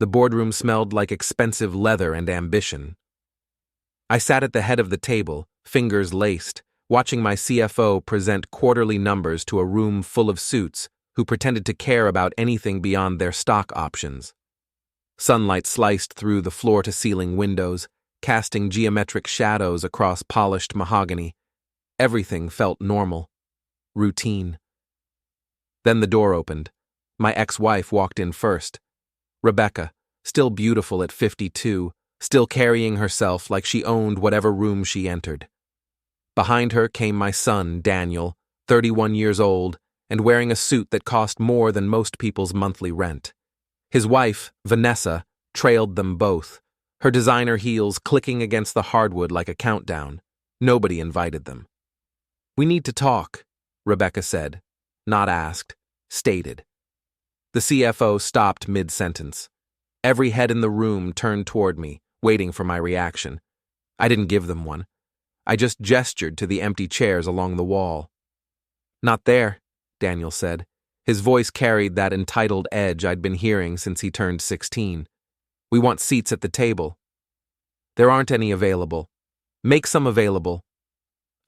The boardroom smelled like expensive leather and ambition. I sat at the head of the table, fingers laced, watching my CFO present quarterly numbers to a room full of suits who pretended to care about anything beyond their stock options. Sunlight sliced through the floor-to-ceiling windows, casting geometric shadows across polished mahogany. Everything felt normal, routine. Then the door opened. My ex-wife walked in first. Rebecca, still beautiful at 52, still carrying herself like she owned whatever room she entered. Behind her came my son, Daniel, 31 years old, and wearing a suit that cost more than most people's monthly rent. His wife, Vanessa, trailed them both, her designer heels clicking against the hardwood like a countdown. Nobody invited them. "We need to talk," Rebecca said. Not asked, stated. The CFO stopped mid-sentence. Every head in the room turned toward me, waiting for my reaction. I didn't give them one. I just gestured to the empty chairs along the wall. "Not there," Daniel said. His voice carried that entitled edge I'd been hearing since he turned 16. "We want seats at the table." "There aren't any available." "Make some available."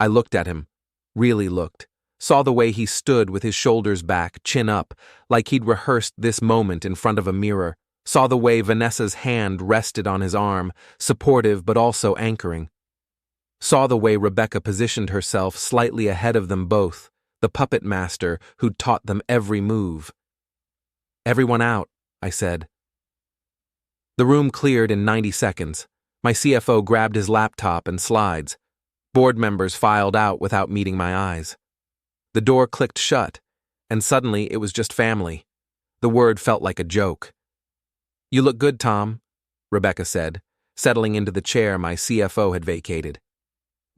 I looked at him, really looked, saw the way he stood with his shoulders back, chin up, like he'd rehearsed this moment in front of a mirror, saw the way Vanessa's hand rested on his arm, supportive but also anchoring. Saw the way Rebecca positioned herself slightly ahead of them both, the puppet master who'd taught them every move. "Everyone out," I said. The room cleared in 90 seconds. My CFO grabbed his laptop and slides. Board members filed out without meeting my eyes. The door clicked shut, and suddenly it was just family. The word felt like a joke. "You look good, Tom," Rebecca said, settling into the chair my CFO had vacated.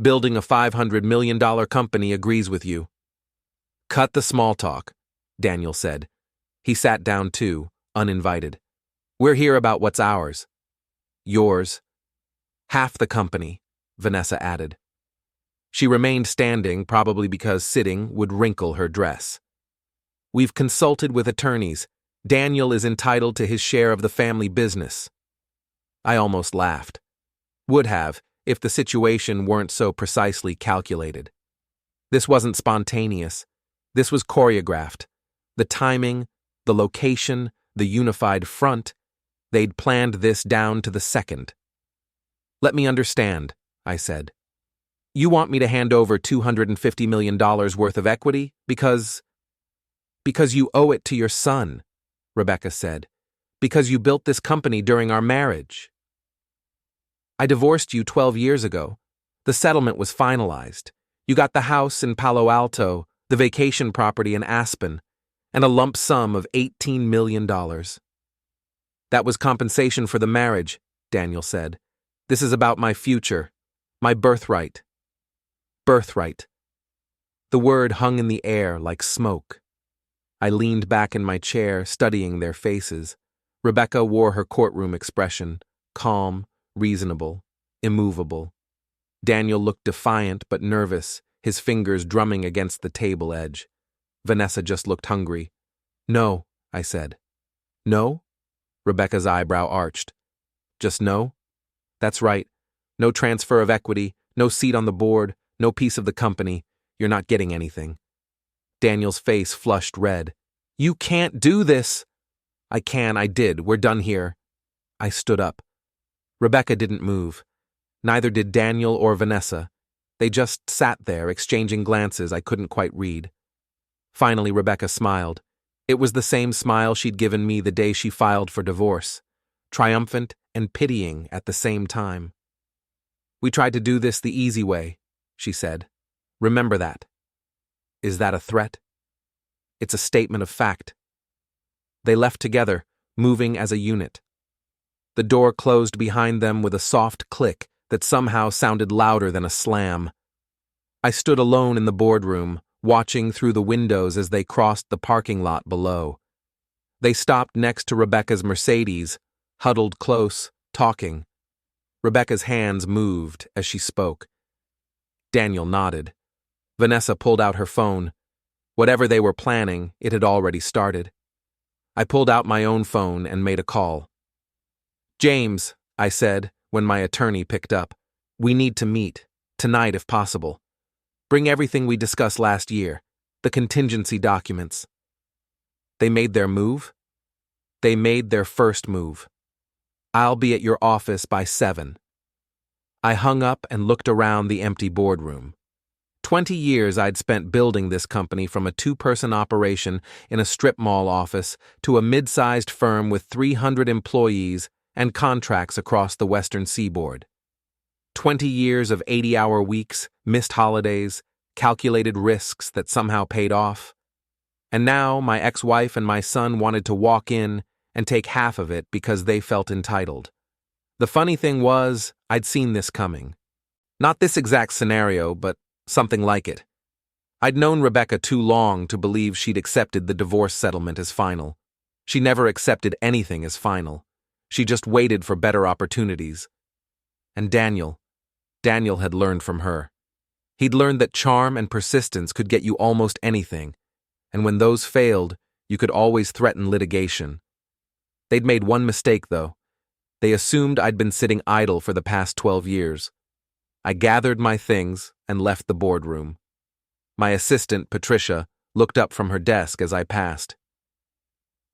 "Building a $500 million company agrees with you." "Cut the small talk," Daniel said. He sat down too, uninvited. "We're here about what's ours." "Yours." "Half the company," Vanessa added. She remained standing, probably because sitting would wrinkle her dress. "We've consulted with attorneys. Daniel is entitled to his share of the family business." I almost laughed. Would have, if the situation weren't so precisely calculated. This wasn't spontaneous. This was choreographed. The timing, the location, the unified front, they'd planned this down to the second. "Let me understand," I said. "You want me to hand over $250 million worth of equity because you owe it to your son," Rebecca said. "Because you built this company during our marriage." "I divorced you 12 years ago. The settlement was finalized. You got the house in Palo Alto, the vacation property in Aspen, and a lump sum of $18 million. "That was compensation for the marriage," Daniel said. "This is about my future, my birthright." Birthright. The word hung in the air like smoke. I leaned back in my chair, studying their faces. Rebecca wore her courtroom expression, calm, reasonable, immovable. Daniel looked defiant but nervous, his fingers drumming against the table edge. Vanessa just looked hungry. "No," I said. "No?" Rebecca's eyebrow arched. "Just no?" "That's right. No transfer of equity, no seat on the board, no piece of the company. You're not getting anything." Daniel's face flushed red. "You can't do this!" "I can, I did. We're done here." I stood up. Rebecca didn't move. Neither did Daniel or Vanessa. They just sat there, exchanging glances I couldn't quite read. Finally, Rebecca smiled. It was the same smile she'd given me the day she filed for divorce, triumphant and pitying at the same time. "We tried to do this the easy way," she said. "Remember that." Is that a threat? It's a statement of fact. They left together, moving as a unit. The door closed behind them with a soft click that somehow sounded louder than a slam. I stood alone in the boardroom, watching through the windows as they crossed the parking lot below. They stopped next to Rebecca's Mercedes, huddled close, talking. Rebecca's hands moved as she spoke. Daniel nodded. Vanessa pulled out her phone. Whatever they were planning, it had already started. I pulled out my own phone and made a call. James, I said when my attorney picked up, we need to meet, tonight if possible. Bring everything we discussed last year, the contingency documents. They made their move? They made their first move. I'll be at your office by 7. I hung up and looked around the empty boardroom. 20 years I'd spent building this company from a 2-person operation in a strip mall office to a mid-sized firm with 300 employees and contracts across the western seaboard. 20 years of 80-hour weeks, missed holidays, calculated risks that somehow paid off. And now my ex-wife and my son wanted to walk in and take half of it because they felt entitled. The funny thing was, I'd seen this coming. Not this exact scenario, but something like it. I'd known Rebecca too long to believe she'd accepted the divorce settlement as final. She never accepted anything as final. She just waited for better opportunities. And Daniel had learned from her. He'd learned that charm and persistence could get you almost anything, and when those failed, you could always threaten litigation. They'd made one mistake, though. They assumed I'd been sitting idle for the past 12 years. I gathered my things and left the boardroom. My assistant, Patricia, looked up from her desk as I passed.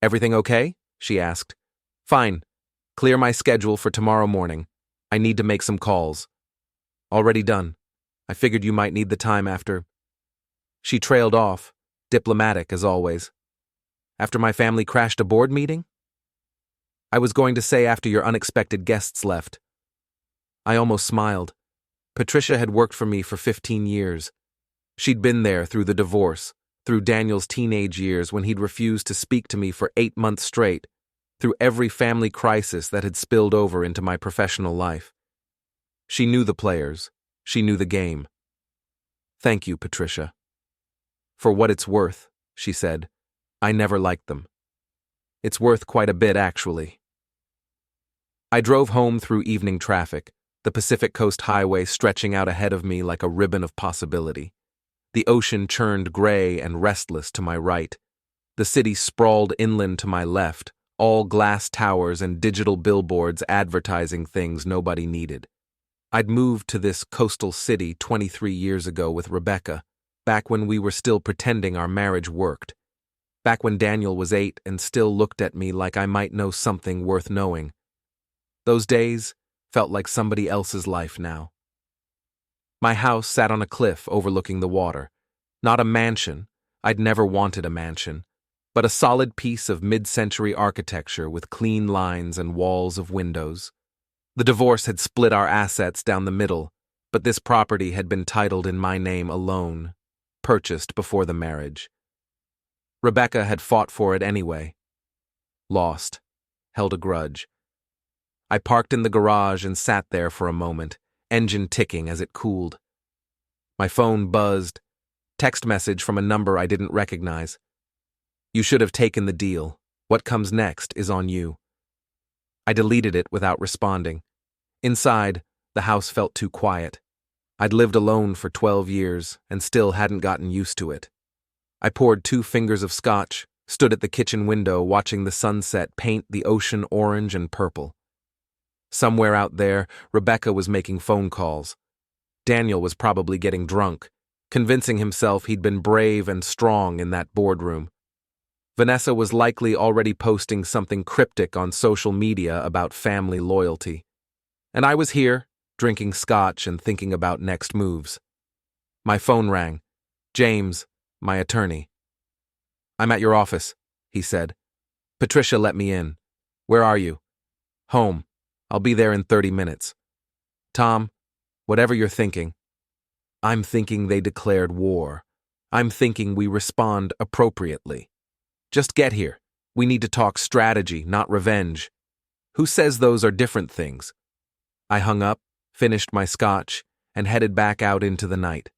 "Everything okay?" she asked. "Fine. Clear my schedule for tomorrow morning. I need to make some calls." "Already done. I figured you might need the time after." She trailed off, diplomatic as always. "After my family crashed a board meeting?" "I was going to say after your unexpected guests left." I almost smiled. Patricia had worked for me for 15 years. She'd been there through the divorce, through Daniel's teenage years when he'd refused to speak to me for 8 months straight, through every family crisis that had spilled over into my professional life. She knew the players. She knew the game. "Thank you, Patricia." "For what it's worth," she said, "I never liked them." "It's worth quite a bit, actually." I drove home through evening traffic, the Pacific Coast Highway stretching out ahead of me like a ribbon of possibility. The ocean churned gray and restless to my right. The city sprawled inland to my left, all glass towers and digital billboards advertising things nobody needed. I'd moved to this coastal city 23 years ago with Rebecca, back when we were still pretending our marriage worked. Back when Daniel was 8 and still looked at me like I might know something worth knowing. Those days felt like somebody else's life now. My house sat on a cliff overlooking the water. Not a mansion. I'd never wanted a mansion. But a solid piece of mid-century architecture with clean lines and walls of windows. The divorce had split our assets down the middle, but this property had been titled in my name alone, purchased before the marriage. Rebecca had fought for it anyway. Lost. Held a grudge. I parked in the garage and sat there for a moment, engine ticking as it cooled. My phone buzzed. Text message from a number I didn't recognize. "You should have taken the deal. What comes next is on you." I deleted it without responding. Inside, the house felt too quiet. I'd lived alone for 12 years and still hadn't gotten used to it. I poured 2 fingers of scotch, stood at the kitchen window watching the sunset paint the ocean orange and purple. Somewhere out there, Rebecca was making phone calls. Daniel was probably getting drunk, convincing himself he'd been brave and strong in that boardroom. Vanessa was likely already posting something cryptic on social media about family loyalty. And I was here, drinking scotch and thinking about next moves. My phone rang. James, my attorney. "I'm at your office," he said. "Patricia let me in. Where are you?" "Home. I'll be there in 30 minutes. "Tom, whatever you're thinking." "I'm thinking they declared war. I'm thinking we respond appropriately. Just get here. We need to talk strategy, not revenge. Who says those are different things?" I hung up, finished my scotch, and headed back out into the night.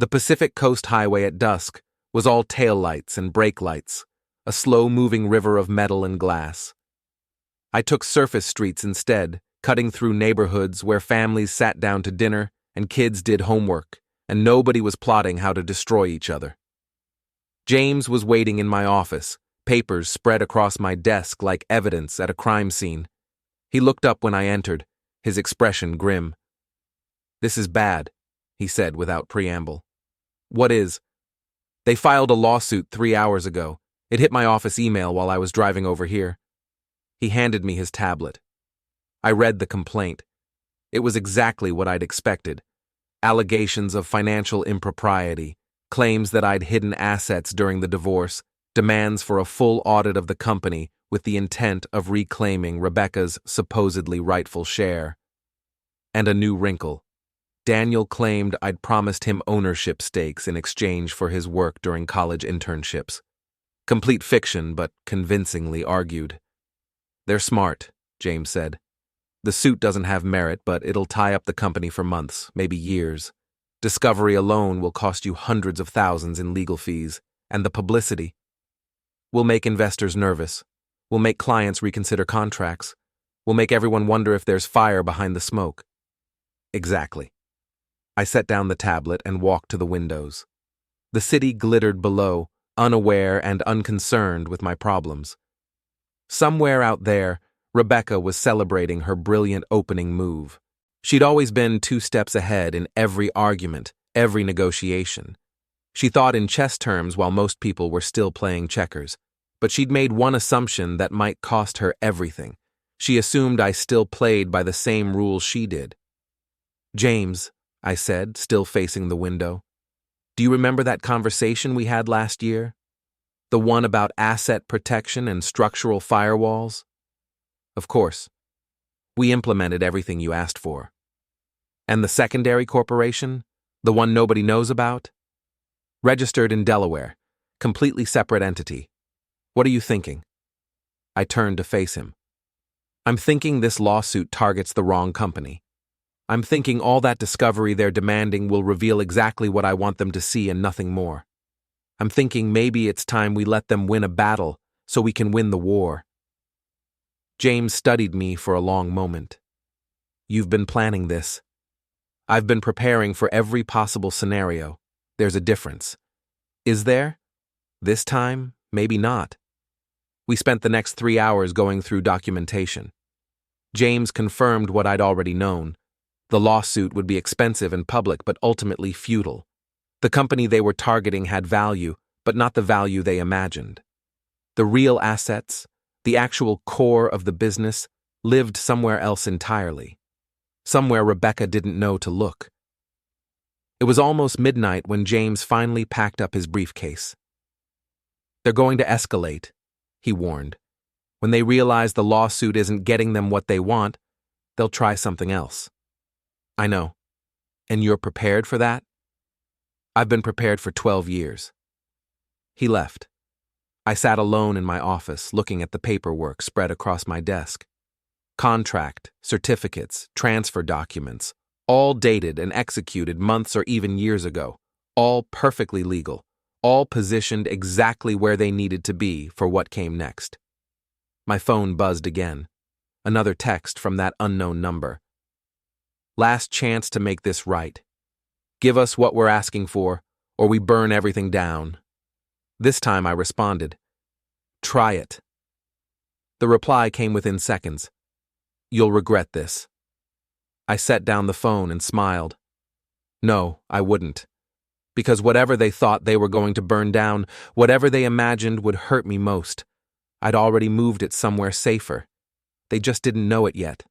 The Pacific Coast Highway at dusk was all taillights and brake lights, a slow-moving river of metal and glass. I took surface streets instead, cutting through neighborhoods where families sat down to dinner and kids did homework, and nobody was plotting how to destroy each other. James was waiting in my office, papers spread across my desk like evidence at a crime scene. He looked up when I entered, his expression grim. "This is bad," he said without preamble. "What is?" "They filed a lawsuit 3 hours ago. It hit my office email while I was driving over here." He handed me his tablet. I read the complaint. It was exactly what I'd expected. Allegations of financial impropriety, claims that I'd hidden assets during the divorce, demands for a full audit of the company with the intent of reclaiming Rebecca's supposedly rightful share. And a new wrinkle. Daniel claimed I'd promised him ownership stakes in exchange for his work during college internships. Complete fiction, but convincingly argued. "They're smart," James said. "The suit doesn't have merit, but it'll tie up the company for months, maybe years. Discovery alone will cost you hundreds of thousands in legal fees, and the publicity. We'll make investors nervous. We'll make clients reconsider contracts. We'll make everyone wonder if there's fire behind the smoke." Exactly. I set down the tablet and walked to the windows. The city glittered below, unaware and unconcerned with my problems. Somewhere out there, Rebecca was celebrating her brilliant opening move. She'd always been 2 steps ahead in every argument, every negotiation. She thought in chess terms while most people were still playing checkers. But she'd made one assumption that might cost her everything. She assumed I still played by the same rules she did. "James," I said, still facing the window, "do you remember that conversation we had last year? The one about asset protection and structural firewalls?" "Of course. We implemented everything you asked for." "And the secondary corporation? The one nobody knows about?" "Registered in Delaware. Completely separate entity. What are you thinking?" I turned to face him. "I'm thinking this lawsuit targets the wrong company. I'm thinking all that discovery they're demanding will reveal exactly what I want them to see and nothing more. I'm thinking maybe it's time we let them win a battle so we can win the war." James studied me for a long moment. "You've been planning this." "I've been preparing for every possible scenario. There's a difference." "Is there? This time, maybe not." We spent the next 3 hours going through documentation. James confirmed what I'd already known. The lawsuit would be expensive and public, but ultimately futile. The company they were targeting had value, but not the value they imagined. The real assets, the actual core of the business, lived somewhere else entirely. Somewhere Rebecca didn't know to look. It was almost midnight when James finally packed up his briefcase. "They're going to escalate," he warned. "When they realize the lawsuit isn't getting them what they want, they'll try something else." "I know. And you're prepared for that?" "I've been prepared for 12 years. He left. I sat alone in my office, looking at the paperwork spread across my desk. Contract, certificates, transfer documents, all dated and executed months or even years ago, all perfectly legal, all positioned exactly where they needed to be for what came next. My phone buzzed again. Another text from that unknown number. "Last chance to make this right. Give us what we're asking for, or we burn everything down." This time I responded, "Try it." The reply came within seconds. "You'll regret this." I set down the phone and smiled. No, I wouldn't. Because whatever they thought they were going to burn down, whatever they imagined would hurt me most, I'd already moved it somewhere safer. They just didn't know it yet.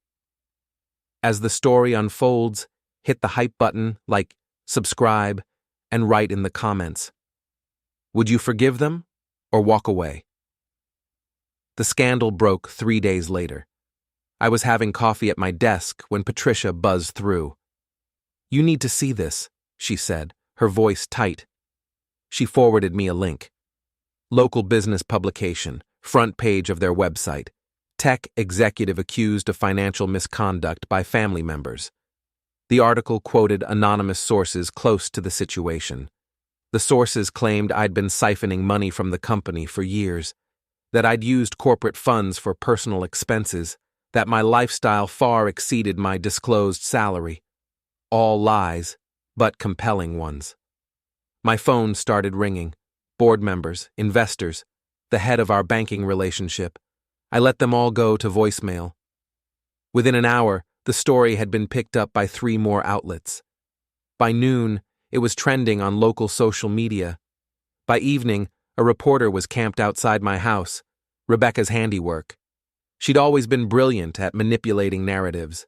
As the story unfolds, hit the hype button, like, subscribe, and write in the comments. Would you forgive them or walk away? The scandal broke 3 days later. I was having coffee at my desk when Patricia buzzed through. "You need to see this," she said, her voice tight. She forwarded me a link. Local business publication, front page of their website. Tech executive accused of financial misconduct by family members. The article quoted anonymous sources close to the situation. The sources claimed I'd been siphoning money from the company for years, that I'd used corporate funds for personal expenses, that my lifestyle far exceeded my disclosed salary. All lies, but compelling ones. My phone started ringing. Board members, investors, the head of our banking relationship. I let them all go to voicemail. Within an hour, the story had been picked up by 3 more outlets. By noon, it was trending on local social media. By evening, a reporter was camped outside my house, Rebecca's handiwork. She'd always been brilliant at manipulating narratives.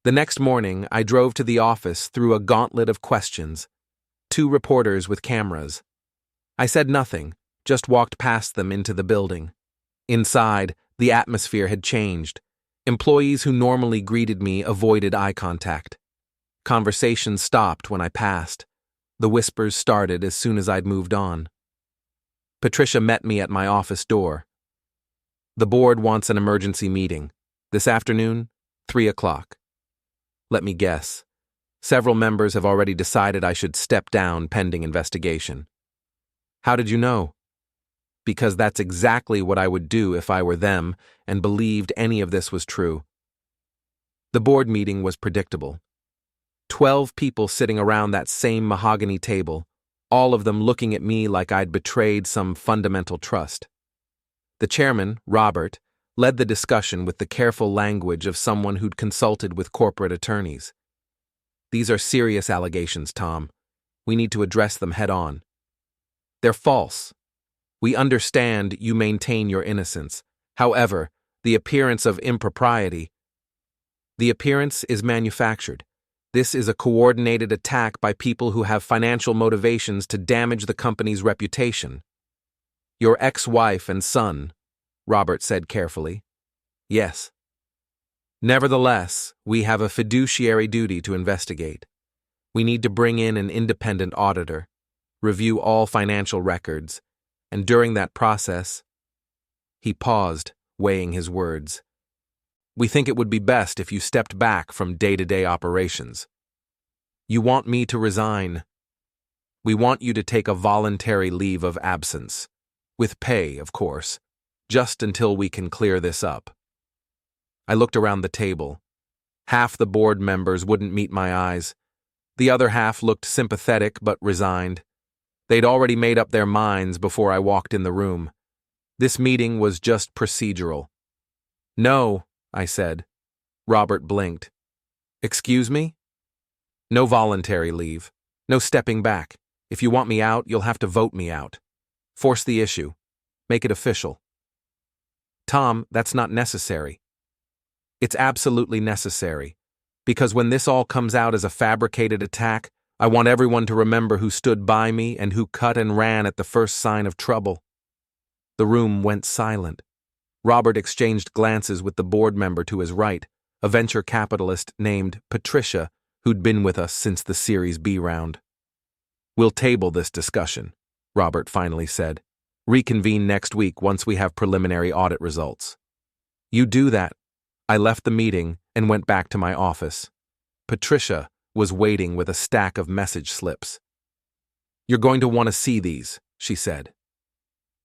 The next morning, I drove to the office through a gauntlet of questions. 2 reporters with cameras. I said nothing, just walked past them into the building. Inside, the atmosphere had changed. Employees who normally greeted me avoided eye contact. Conversations stopped when I passed. The whispers started as soon as I'd moved on. Patricia met me at my office door. The board wants an emergency meeting. This afternoon, 3 o'clock. Let me guess. Several members have already decided I should step down pending investigation. How did you know? Because that's exactly what I would do if I were them and believed any of this was true. The board meeting was predictable. 12 people sitting around that same mahogany table, all of them looking at me like I'd betrayed some fundamental trust. The chairman, Robert, led the discussion with the careful language of someone who'd consulted with corporate attorneys. These are serious allegations, Tom. We need to address them head on. They're false. We understand you maintain your innocence. However, the appearance of impropriety. The appearance is manufactured. This is a coordinated attack by people who have financial motivations to damage the company's reputation. Your ex-wife and son, Robert said carefully. Yes. Nevertheless, we have a fiduciary duty to investigate. We need to bring in an independent auditor, review all financial records, and during that process, he paused, weighing his words. We think it would be best if you stepped back from day-to-day operations. You want me to resign. We want you to take a voluntary leave of absence, with pay, of course, just until we can clear this up. I looked around the table. Half the board members wouldn't meet my eyes. The other half looked sympathetic but resigned. They'd already made up their minds before I walked in the room. This meeting was just procedural. No, I said. Robert blinked. Excuse me? No voluntary leave. No stepping back. If you want me out, you'll have to vote me out. Force the issue. Make it official. Tom, that's not necessary. It's absolutely necessary. Because when this all comes out as a fabricated attack, I want everyone to remember who stood by me and who cut and ran at the first sign of trouble. The room went silent. Robert exchanged glances with the board member to his right, a venture capitalist named Patricia, who'd been with us since the Series B round. We'll table this discussion, Robert finally said. Reconvene next week once we have preliminary audit results. You do that. I left the meeting and went back to my office. Patricia was waiting with a stack of message slips. You're going to want to see these, she said.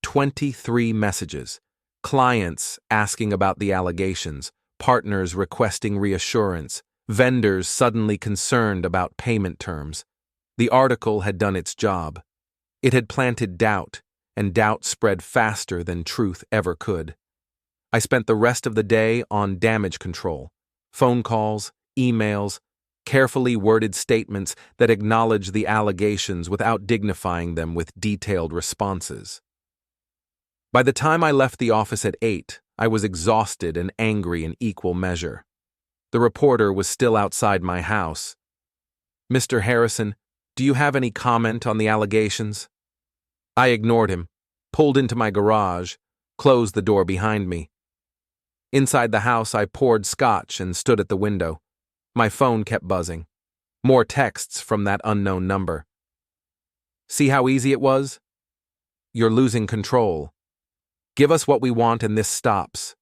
23 messages. Clients asking about the allegations, partners requesting reassurance, vendors suddenly concerned about payment terms. The article had done its job. It had planted doubt, and doubt spread faster than truth ever could. I spent the rest of the day on damage control, phone calls, emails, carefully worded statements that acknowledge the allegations without dignifying them with detailed responses. By the time I left the office at 8, I was exhausted and angry in equal measure. The reporter was still outside my house. Mr. Harrison, do you have any comment on the allegations? I ignored him, pulled into my garage, closed the door behind me. Inside the house, I poured scotch and stood at the window. My phone kept buzzing. More texts from that unknown number. See how easy it was? You're losing control. Give us what we want and this stops.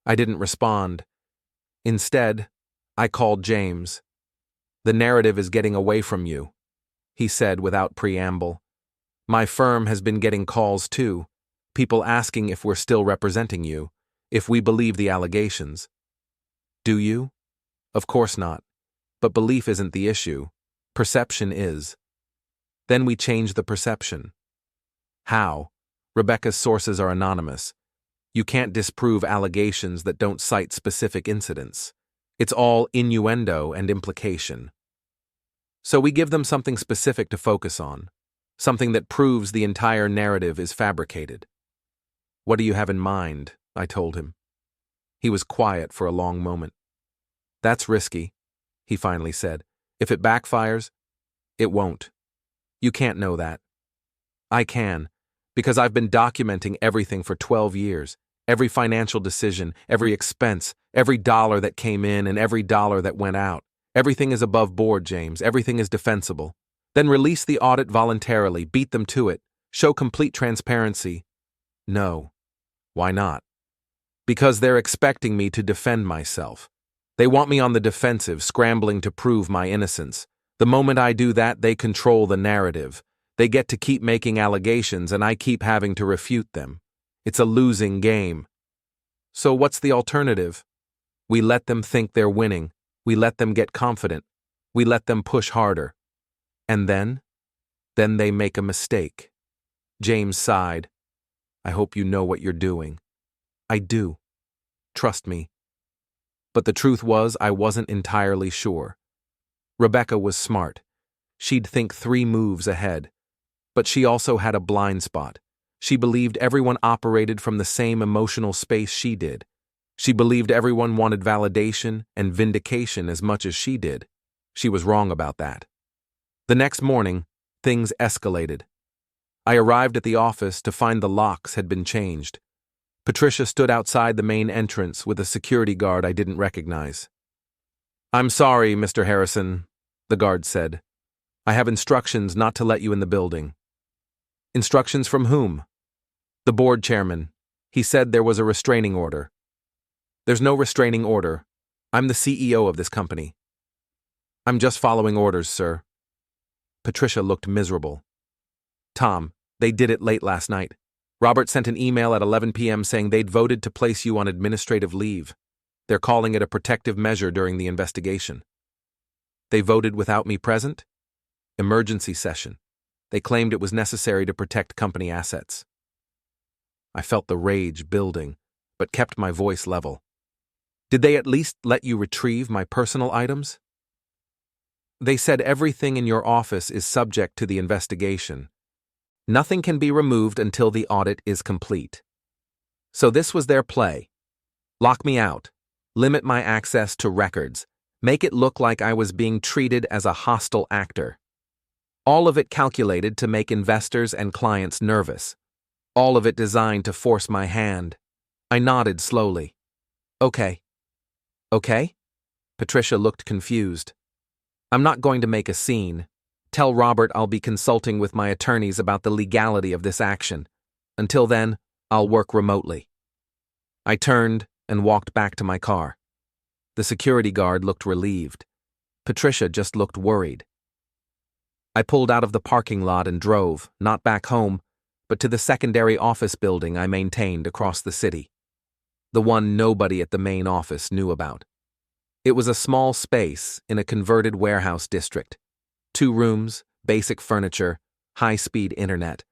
I didn't respond. Instead, I called James. The narrative is getting away from you, he said without preamble. My firm has been getting calls too, people asking if we're still representing you, if we believe the allegations. Do you? Of course not. But belief isn't the issue. Perception is. Then we change the perception. How? Rebecca's sources are anonymous. You can't disprove allegations that don't cite specific incidents. It's all innuendo and implication. So we give them something specific to focus on, something that proves the entire narrative is fabricated. What do you have in mind? I told him. He was quiet for a long moment. That's risky, he finally said. If it backfires, it won't. You can't know that. I can, because I've been documenting everything for 12 years. Every financial decision, every expense, every dollar that came in and every dollar that went out. Everything is above board, James. Everything is defensible. Then release the audit voluntarily, beat them to it, show complete transparency. No. Why not? Because they're expecting me to defend myself. They want me on the defensive, scrambling to prove my innocence. The moment I do that, they control the narrative. They get to keep making allegations and I keep having to refute them. It's a losing game. So what's the alternative? We let them think they're winning. We let them get confident. We let them push harder. And then? Then they make a mistake. James sighed. I hope you know what you're doing. I do. Trust me. But the truth was, I wasn't entirely sure. Rebecca was smart. She'd think 3 moves ahead. But she also had a blind spot. She believed everyone operated from the same emotional space she did. She believed everyone wanted validation and vindication as much as she did. She was wrong about that. The next morning, things escalated. I arrived at the office to find the locks had been changed. Patricia stood outside the main entrance with a security guard I didn't recognize. I'm sorry, Mr. Harrison, the guard said. I have instructions not to let you in the building. Instructions from whom? The board chairman. He said there was a restraining order. There's no restraining order. I'm the CEO of this company. I'm just following orders, sir. Patricia looked miserable. Tom, they did it late last night. Robert sent an email at 11 p.m. saying they'd voted to place you on administrative leave. They're calling it a protective measure during the investigation. They voted without me present? Emergency session. They claimed it was necessary to protect company assets. I felt the rage building, but kept my voice level. Did they at least let you retrieve my personal items? They said everything in your office is subject to the investigation. Nothing can be removed until the audit is complete. So this was their play. Lock me out. Limit my access to records. Make it look like I was being treated as a hostile actor. All of it calculated to make investors and clients nervous. All of it designed to force my hand. I nodded slowly. Okay. Okay? Patricia looked confused. I'm not going to make a scene. Tell Robert I'll be consulting with my attorneys about the legality of this action. Until then, I'll work remotely. I turned and walked back to my car. The security guard looked relieved. Patricia just looked worried. I pulled out of the parking lot and drove, not back home, but to the secondary office building I maintained across the city. The one nobody at the main office knew about. It was a small space in a converted warehouse district. 2 rooms, basic furniture, high-speed internet.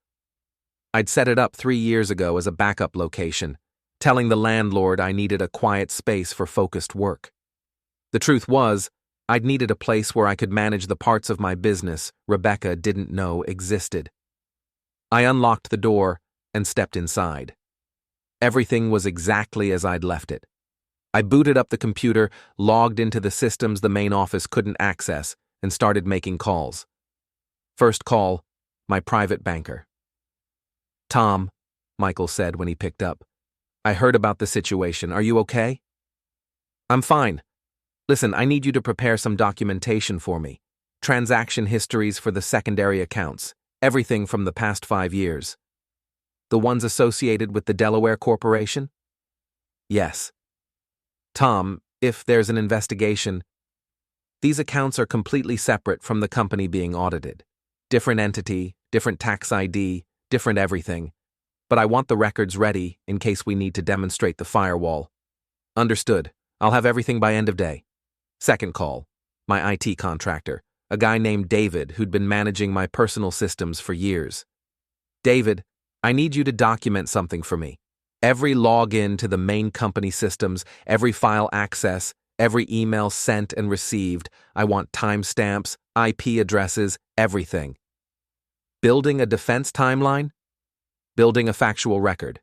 I'd set it up 3 years ago as a backup location, telling the landlord I needed a quiet space for focused work. The truth was, I'd needed a place where I could manage the parts of my business Rebecca didn't know existed. I unlocked the door and stepped inside. Everything was exactly as I'd left it. I booted up the computer, logged into the systems the main office couldn't access, and started making calls. First call, my private banker. Tom, Michael said when he picked up. I heard about the situation. Are you okay? I'm fine. Listen, I need you to prepare some documentation for me. Transaction histories for the secondary accounts. Everything from the past 5 years. The ones associated with the Delaware Corporation? Yes. Tom, if there's an investigation, these accounts are completely separate from the company being audited. Different entity, different tax ID, different everything. But I want the records ready in case we need to demonstrate the firewall. Understood. I'll have everything by end of day. Second call. My IT contractor, a guy named David who'd been managing my personal systems for years. David, I need you to document something for me. Every login to the main company systems, every file access, every email sent and received. I want timestamps, IP addresses, everything. Building a defense timeline? Building a factual record.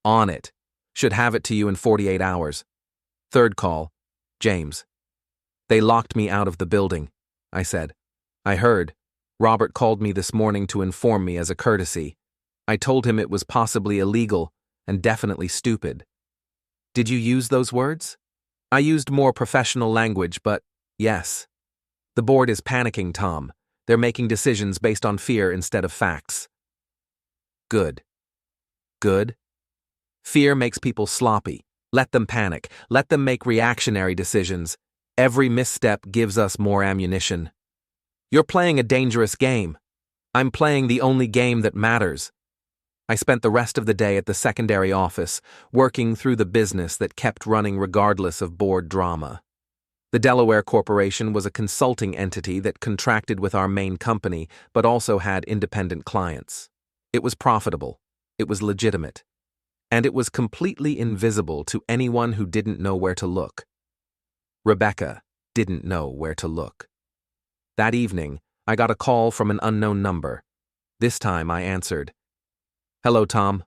On it. Should have it to you in 48 hours. Third call. James. They locked me out of the building, I said. I heard. Robert called me this morning to inform me as a courtesy. I told him it was possibly illegal and definitely stupid. Did you use those words? I used more professional language, but yes. The board is panicking, Tom. They're making decisions based on fear instead of facts. Good. Good? Fear makes people sloppy. Let them panic. Let them make reactionary decisions. Every misstep gives us more ammunition. You're playing a dangerous game. I'm playing the only game that matters. I spent the rest of the day at the secondary office, working through the business that kept running regardless of board drama. The Delaware Corporation was a consulting entity that contracted with our main company, but also had independent clients. It was profitable. It was legitimate. And it was completely invisible to anyone who didn't know where to look. Rebecca didn't know where to look. That evening, I got a call from an unknown number. This time I answered. Hello, Tom.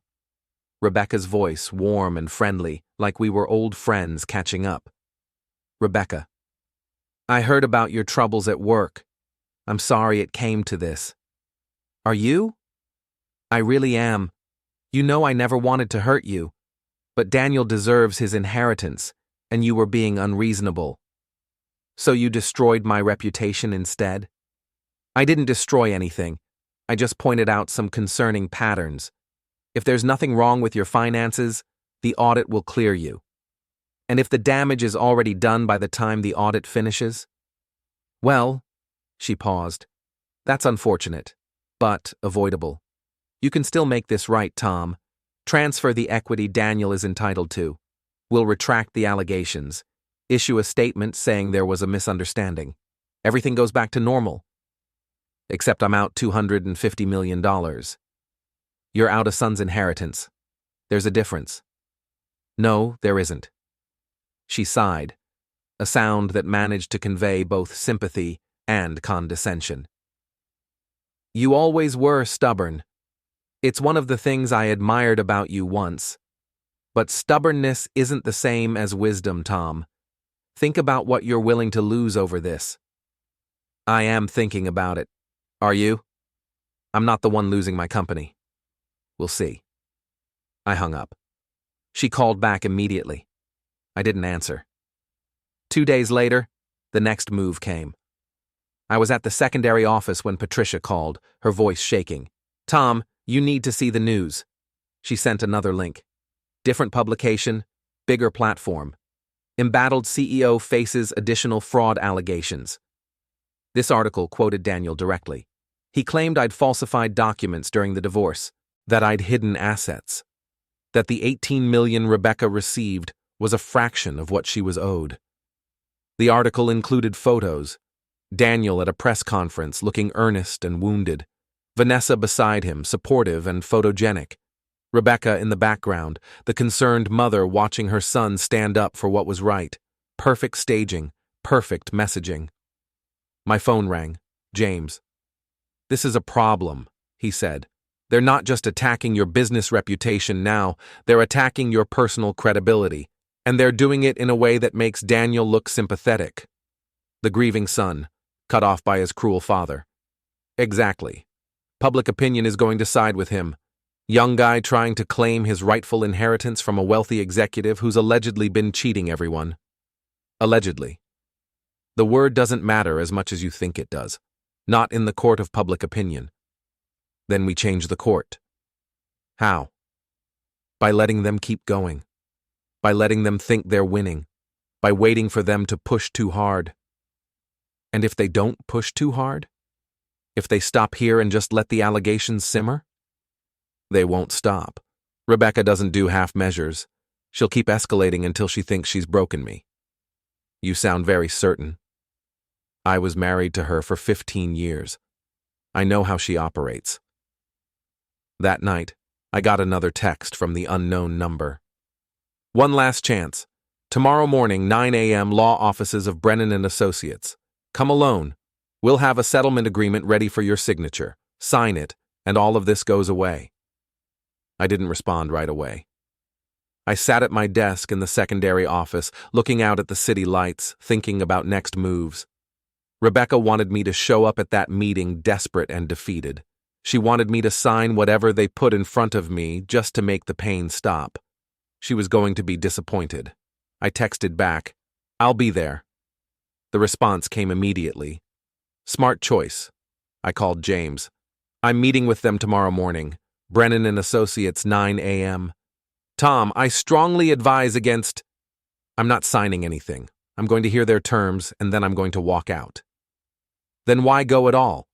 Rebecca's voice, warm and friendly, like we were old friends catching up. Rebecca. I heard about your troubles at work. I'm sorry it came to this. Are you? I really am. You know I never wanted to hurt you. But Daniel deserves his inheritance, and you were being unreasonable. So you destroyed my reputation instead? I didn't destroy anything. I just pointed out some concerning patterns. If there's nothing wrong with your finances, the audit will clear you. And if the damage is already done by the time the audit finishes? Well, she paused. That's unfortunate, but avoidable. You can still make this right, Tom. Transfer the equity Daniel is entitled to. We'll retract the allegations. Issue a statement saying there was a misunderstanding. Everything goes back to normal. Except I'm out $250 million. You're out a son's inheritance. There's a difference. No, there isn't. She sighed, a sound that managed to convey both sympathy and condescension. You always were stubborn. It's one of the things I admired about you once. But stubbornness isn't the same as wisdom, Tom. Think about what you're willing to lose over this. I am thinking about it. Are you? I'm not the one losing my company. We'll see. I hung up. She called back immediately. I didn't answer. 2 days later, the next move came. I was at the secondary office when Patricia called, her voice shaking. Tom, you need to see the news. She sent another link. Different publication, bigger platform. Embattled CEO faces additional fraud allegations. This article quoted Daniel directly. He claimed I'd falsified documents during the divorce, that I'd hidden assets, that the $18 million Rebecca received was a fraction of what she was owed. The article included photos. Daniel at a press conference looking earnest and wounded. Vanessa beside him, supportive and photogenic. Rebecca in the background, the concerned mother watching her son stand up for what was right. Perfect staging, perfect messaging. My phone rang. James. This is a problem, he said. They're not just attacking your business reputation now, they're attacking your personal credibility, and they're doing it in a way that makes Daniel look sympathetic. The grieving son, cut off by his cruel father. Exactly. Public opinion is going to side with him. Young guy trying to claim his rightful inheritance from a wealthy executive who's allegedly been cheating everyone. Allegedly. The word doesn't matter as much as you think it does. Not in the court of public opinion. Then we change the court. How? By letting them keep going. By letting them think they're winning. By waiting for them to push too hard. And if they don't push too hard? If they stop here and just let the allegations simmer? They won't stop. Rebecca doesn't do half measures. She'll keep escalating until she thinks she's broken me. You sound very certain. I was married to her for 15 years. I know how she operates. That night, I got another text from the unknown number. One last chance. Tomorrow morning, 9 a.m., law offices of Brennan and Associates. Come alone. We'll have a settlement agreement ready for your signature. Sign it, and all of this goes away. I didn't respond right away. I sat at my desk in the secondary office, looking out at the city lights, thinking about next moves. Rebecca wanted me to show up at that meeting desperate and defeated. She wanted me to sign whatever they put in front of me just to make the pain stop. She was going to be disappointed. I texted back, "I'll be there." The response came immediately. "Smart choice." I called James. "I'm meeting with them tomorrow morning. Brennan and Associates, 9 a.m. Tom, I strongly advise against—" "I'm not signing anything. I'm going to hear their terms, and then I'm going to walk out." "Then why go at all?"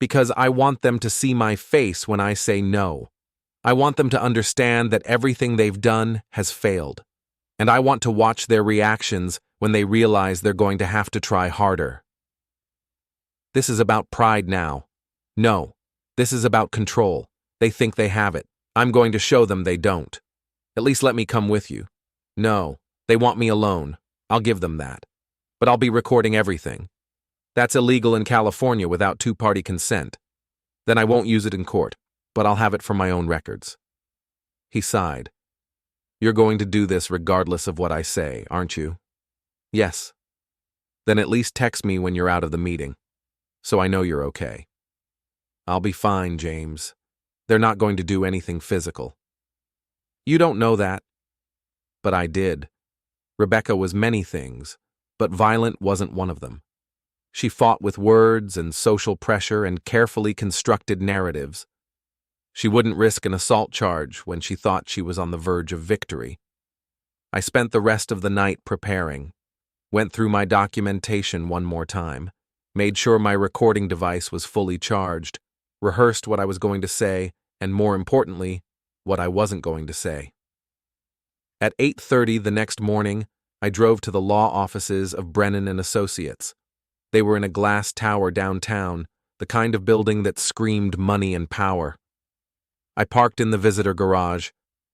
"Because I want them to see my face when I say no. I want them to understand that everything they've done has failed. And I want to watch their reactions when they realize they're going to have to try harder." This is about pride now. No, this is about control. They think they have it. I'm going to show them they don't. At least let me come with you. No, they want me alone. I'll give them that. But I'll be recording everything. That's illegal in California without two-party consent. Then I won't use it in court, but I'll have it for my own records. He sighed. "You're going to do this regardless of what I say, aren't you?" "Yes." "Then at least text me when you're out of the meeting, so I know you're okay." "I'll be fine, James. They're not going to do anything physical." "You don't know that." But I did. Rebecca was many things, but violent wasn't one of them. She fought with words and social pressure and carefully constructed narratives. She wouldn't risk an assault charge when she thought she was on the verge of victory. I spent the rest of the night preparing, went through my documentation one more time, made sure my recording device was fully charged, rehearsed what I was going to say, and more importantly, what I wasn't going to say. At 8:30 the next morning, I drove to the law offices of Brennan and Associates. They were in a glass tower downtown, the kind of building that screamed money and power. I parked in the visitor garage,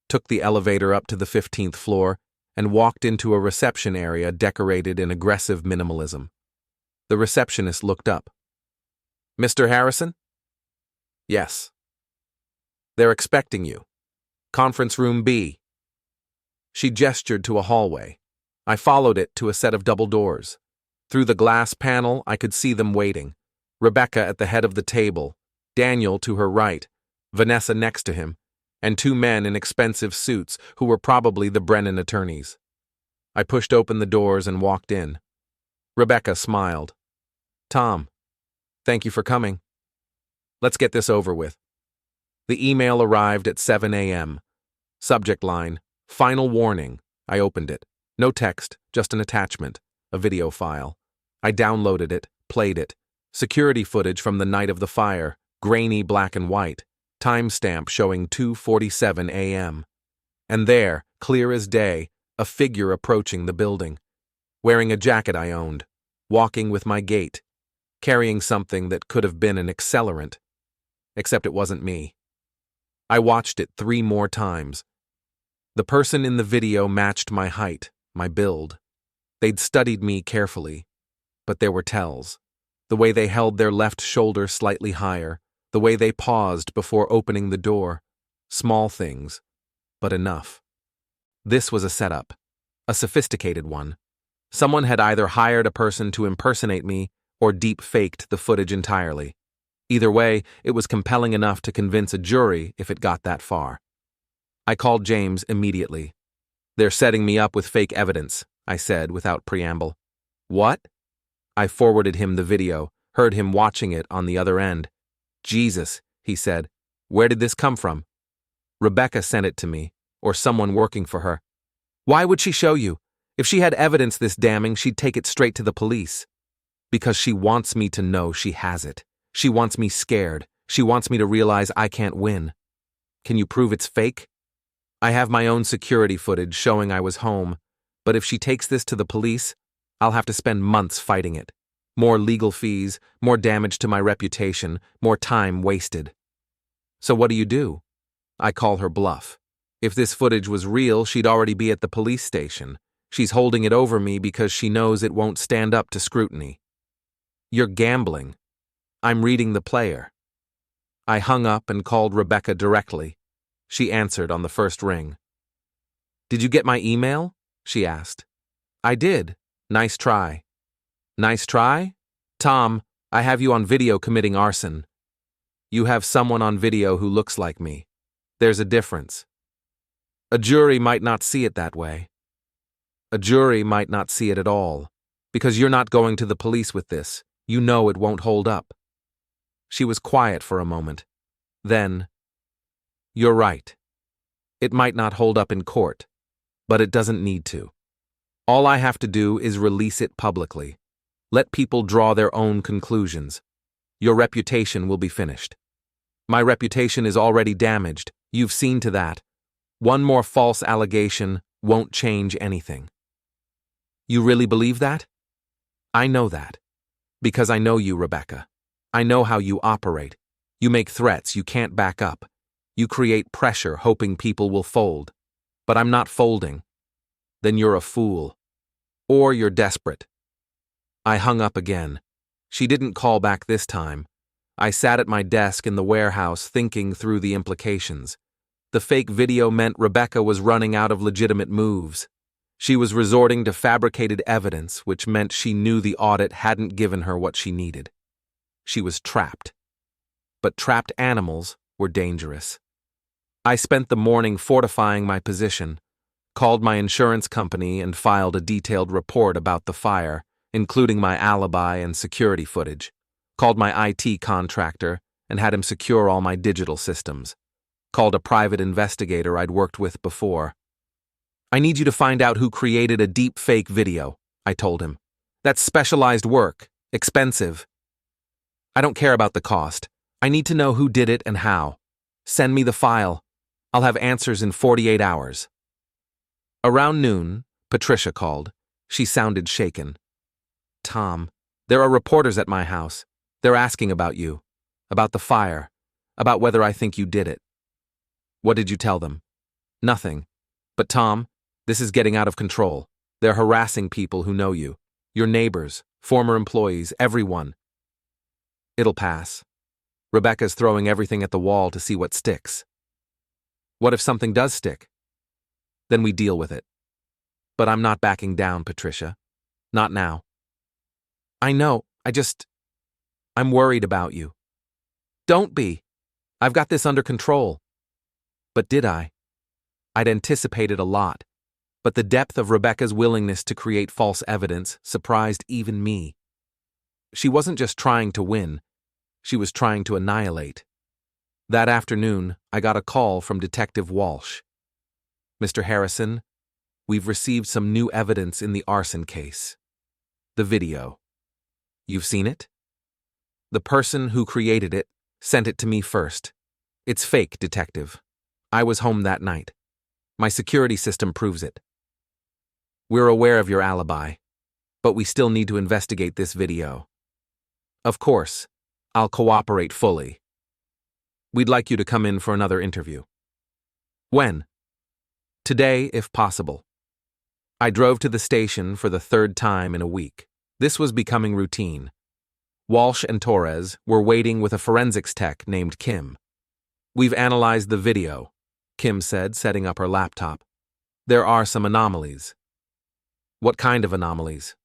took the elevator up to the 15th floor, and walked into a reception area decorated in aggressive minimalism. The receptionist looked up. "Mr. Harrison?" "Yes." "They're expecting you. Conference room B." She gestured to a hallway. I followed it to a set of double doors. Through the glass panel, I could see them waiting. Rebecca at the head of the table, Daniel to her right, Vanessa next to him, and two men in expensive suits who were probably the Brennan attorneys. I pushed open the doors and walked in. Rebecca smiled. "Tom, thank you for coming. Let's get this over with." The email arrived at 7 a.m. Subject line, "Final warning." I opened it. No text, just an attachment, a video file. I downloaded it, played it. Security footage from the night of the fire, grainy black and white. Timestamp showing 2:47 a.m. And there, clear as day, a figure approaching the building. Wearing a jacket I owned, walking with my gait, carrying something that could have been an accelerant. Except it wasn't me. I watched it 3 more times. The person in the video matched my height, my build. They'd studied me carefully, but there were tells. The way they held their left shoulder slightly higher, the way they paused before opening the door. Small things, but enough. This was a setup, a sophisticated one. Someone had either hired a person to impersonate me or deep-faked the footage entirely. Either way, it was compelling enough to convince a jury if it got that far. I called James immediately. "They're setting me up with fake evidence," I said without preamble. "What?" I forwarded him the video, heard him watching it on the other end. "Jesus," he said. "Where did this come from?" "Rebecca sent it to me, or someone working for her." "Why would she show you? If she had evidence this damning, she'd take it straight to the police." "Because she wants me to know she has it. She wants me scared. She wants me to realize I can't win." "Can you prove it's fake?" "I have my own security footage showing I was home, but if she takes this to the police, I'll have to spend months fighting it. More legal fees, more damage to my reputation, more time wasted." "So what do you do?" I call her bluff. If this footage was real, she'd already be at the police station. She's holding it over me because she knows it won't stand up to scrutiny. You're gambling. I'm reading the player. I hung up and called Rebecca directly. She answered on the first ring. Did you get my email? She asked. I did. Nice try. Nice try? Tom, I have you on video committing arson. You have someone on video who looks like me. There's a difference. A jury might not see it that way. A jury might not see it at all. Because you're not going to the police with this. You know it won't hold up. She was quiet for a moment. Then, you're right. It might not hold up in court, but it doesn't need to. All I have to do is release it publicly. Let people draw their own conclusions. Your reputation will be finished. My reputation is already damaged. You've seen to that. One more false allegation won't change anything. You really believe that? I know that. Because I know you, Rebecca. I know how you operate. You make threats you can't back up. You create pressure hoping people will fold. But I'm not folding. Then you're a fool. Or you're desperate. I hung up again. She didn't call back this time. I sat at my desk in the warehouse thinking through the implications. The fake video meant Rebecca was running out of legitimate moves. She was resorting to fabricated evidence, which meant she knew the audit hadn't given her what she needed. She was trapped. But trapped animals were dangerous. I spent the morning fortifying my position, called my insurance company and filed a detailed report about the fire, including my alibi and security footage, called my IT contractor and had him secure all my digital systems, called a private investigator I'd worked with before. I need you to find out who created a deep fake video, I told him. That's specialized work, expensive. I don't care about the cost. I need to know who did it and how. Send me the file. I'll have answers in 48 hours. Around noon, Patricia called. She sounded shaken. Tom, there are reporters at my house. They're asking about you, about the fire, about whether I think you did it. What did you tell them? Nothing. But Tom, this is getting out of control. They're harassing people who know you. Your neighbors, former employees, everyone. It'll pass. Rebecca's throwing everything at the wall to see what sticks. What if something does stick? Then we deal with it. But I'm not backing down, Patricia. Not now. I know, I'm worried about you. Don't be. I've got this under control. But did I? I'd anticipated a lot, but the depth of Rebecca's willingness to create false evidence surprised even me. She wasn't just trying to win, she was trying to annihilate. That afternoon, I got a call from Detective Walsh. Mr. Harrison, we've received some new evidence in the arson case. The video. You've seen it? The person who created it sent it to me first. It's fake, Detective. I was home that night. My security system proves it. We're aware of your alibi, but we still need to investigate this video. Of course, I'll cooperate fully. We'd like you to come in for another interview. When? Today, if possible. I drove to the station for the third time in a week. This was becoming routine. Walsh and Torres were waiting with a forensics tech named Kim. We've analyzed the video, Kim said, setting up her laptop. There are some anomalies. What kind of anomalies?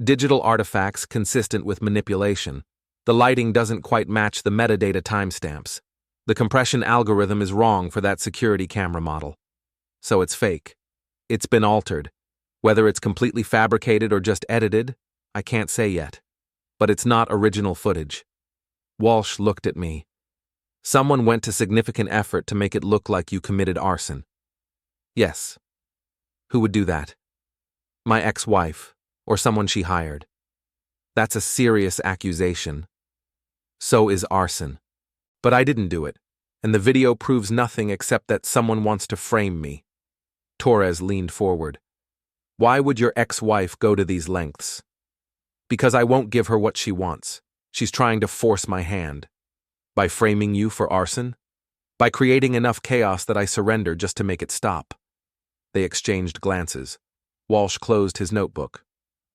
Digital artifacts consistent with manipulation. The lighting doesn't quite match the metadata timestamps. The compression algorithm is wrong for that security camera model. So it's fake. It's been altered. Whether it's completely fabricated or just edited, I can't say yet. But it's not original footage. Walsh looked at me. Someone went to significant effort to make it look like you committed arson. Yes. Who would do that? My ex-wife, or someone she hired. That's a serious accusation. So is arson. But I didn't do it, and the video proves nothing except that someone wants to frame me. Torres leaned forward. Why would your ex-wife go to these lengths? Because I won't give her what she wants. She's trying to force my hand. By framing you for arson? By creating enough chaos that I surrendered just to make it stop. They exchanged glances. Walsh closed his notebook.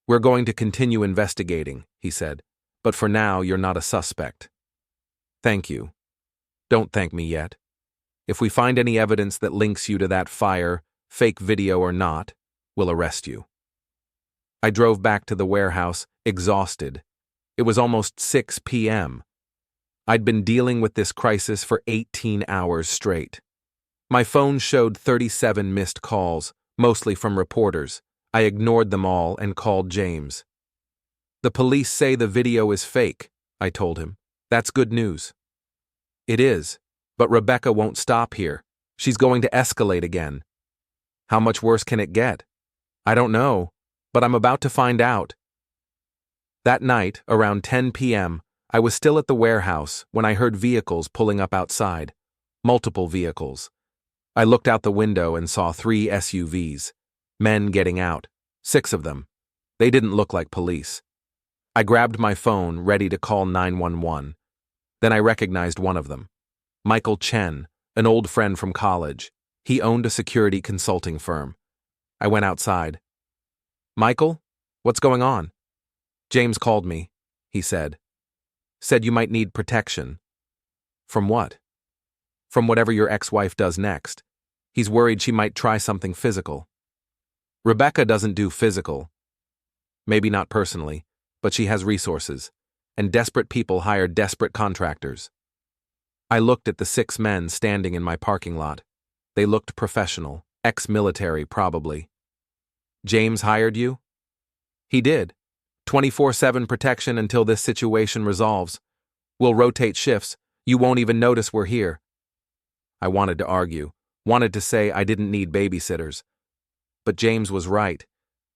We're going to continue investigating, he said, but for now you're not a suspect. Thank you. Don't thank me yet. If we find any evidence that links you to that fire, fake video or not, we'll arrest you. I drove back to the warehouse, exhausted. It was almost 6 p.m. I'd been dealing with this crisis for 18 hours straight. My phone showed 37 missed calls, mostly from reporters. I ignored them all and called James. The police say the video is fake, I told him. That's good news. It is, but Rebecca won't stop here. She's going to escalate again. How much worse can it get? I don't know, but I'm about to find out. That night, around 10 p.m., I was still at the warehouse when I heard vehicles pulling up outside. Multiple vehicles. I looked out the window and saw 3 SUVs. Men getting out. 6 of them. They didn't look like police. I grabbed my phone, ready to call 911. Then I recognized one of them. Michael Chen, an old friend from college. He owned a security consulting firm. I went outside. Michael, what's going on? James called me, he said. Said you might need protection. From what? From whatever your ex-wife does next. He's worried she might try something physical. Rebecca doesn't do physical. Maybe not personally, but she has resources, and desperate people hire desperate contractors. I looked at the 6 men standing in my parking lot. They looked professional, ex-military probably. James hired you? He did. 24/7 protection until this situation resolves. We'll rotate shifts. You won't even notice we're here. I wanted to argue, wanted to say I didn't need babysitters. But James was right.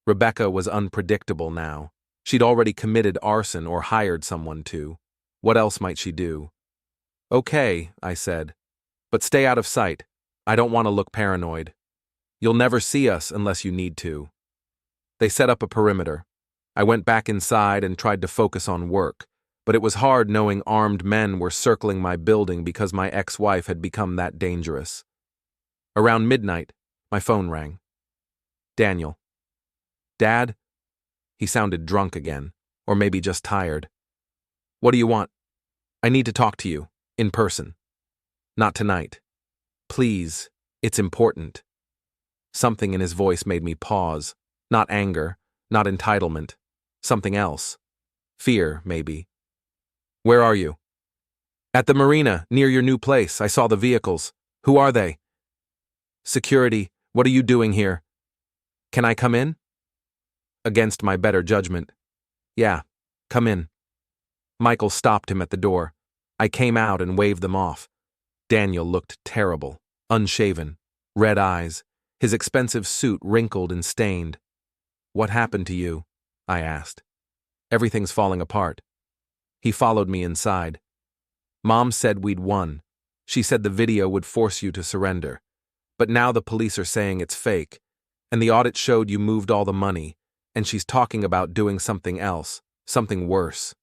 Rebecca was unpredictable now. She'd already committed arson or hired someone to. What else might she do? Okay, I said. But stay out of sight. I don't want to look paranoid. You'll never see us unless you need to. They set up a perimeter. I went back inside and tried to focus on work, but it was hard knowing armed men were circling my building because my ex-wife had become that dangerous. Around midnight, my phone rang. Daniel. Dad? He sounded drunk again, or maybe just tired. What do you want? I need to talk to you, in person. Not tonight. Please, it's important. Something in his voice made me pause. Not anger, not entitlement. Something else. Fear, maybe. Where are you? At the marina, near your new place. I saw the vehicles. Who are they? Security, what are you doing here? Can I come in? Against my better judgment. Yeah, come in. Michael stopped him at the door. I came out and waved them off. Daniel looked terrible, unshaven, red eyes, his expensive suit wrinkled and stained. What happened to you? I asked. Everything's falling apart. He followed me inside. Mom said we'd won. She said the video would force you to surrender. But now the police are saying it's fake, and the audit showed you moved all the money, and she's talking about doing something else, something worse.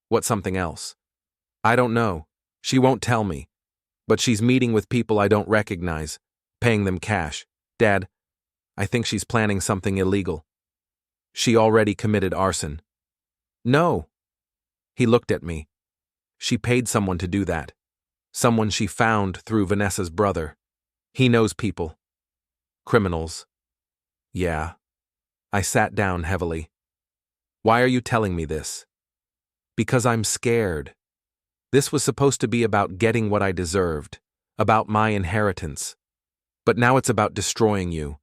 What something else? I don't know. She won't tell me. But she's meeting with people I don't recognize, paying them cash. Dad, I think she's planning something illegal. She already committed arson. No. He looked at me. She paid someone to do that. Someone she found through Vanessa's brother. He knows people. Criminals. Yeah. I sat down heavily. Why are you telling me this? Because I'm scared. This was supposed to be about getting what I deserved, about my inheritance. But now it's about destroying you,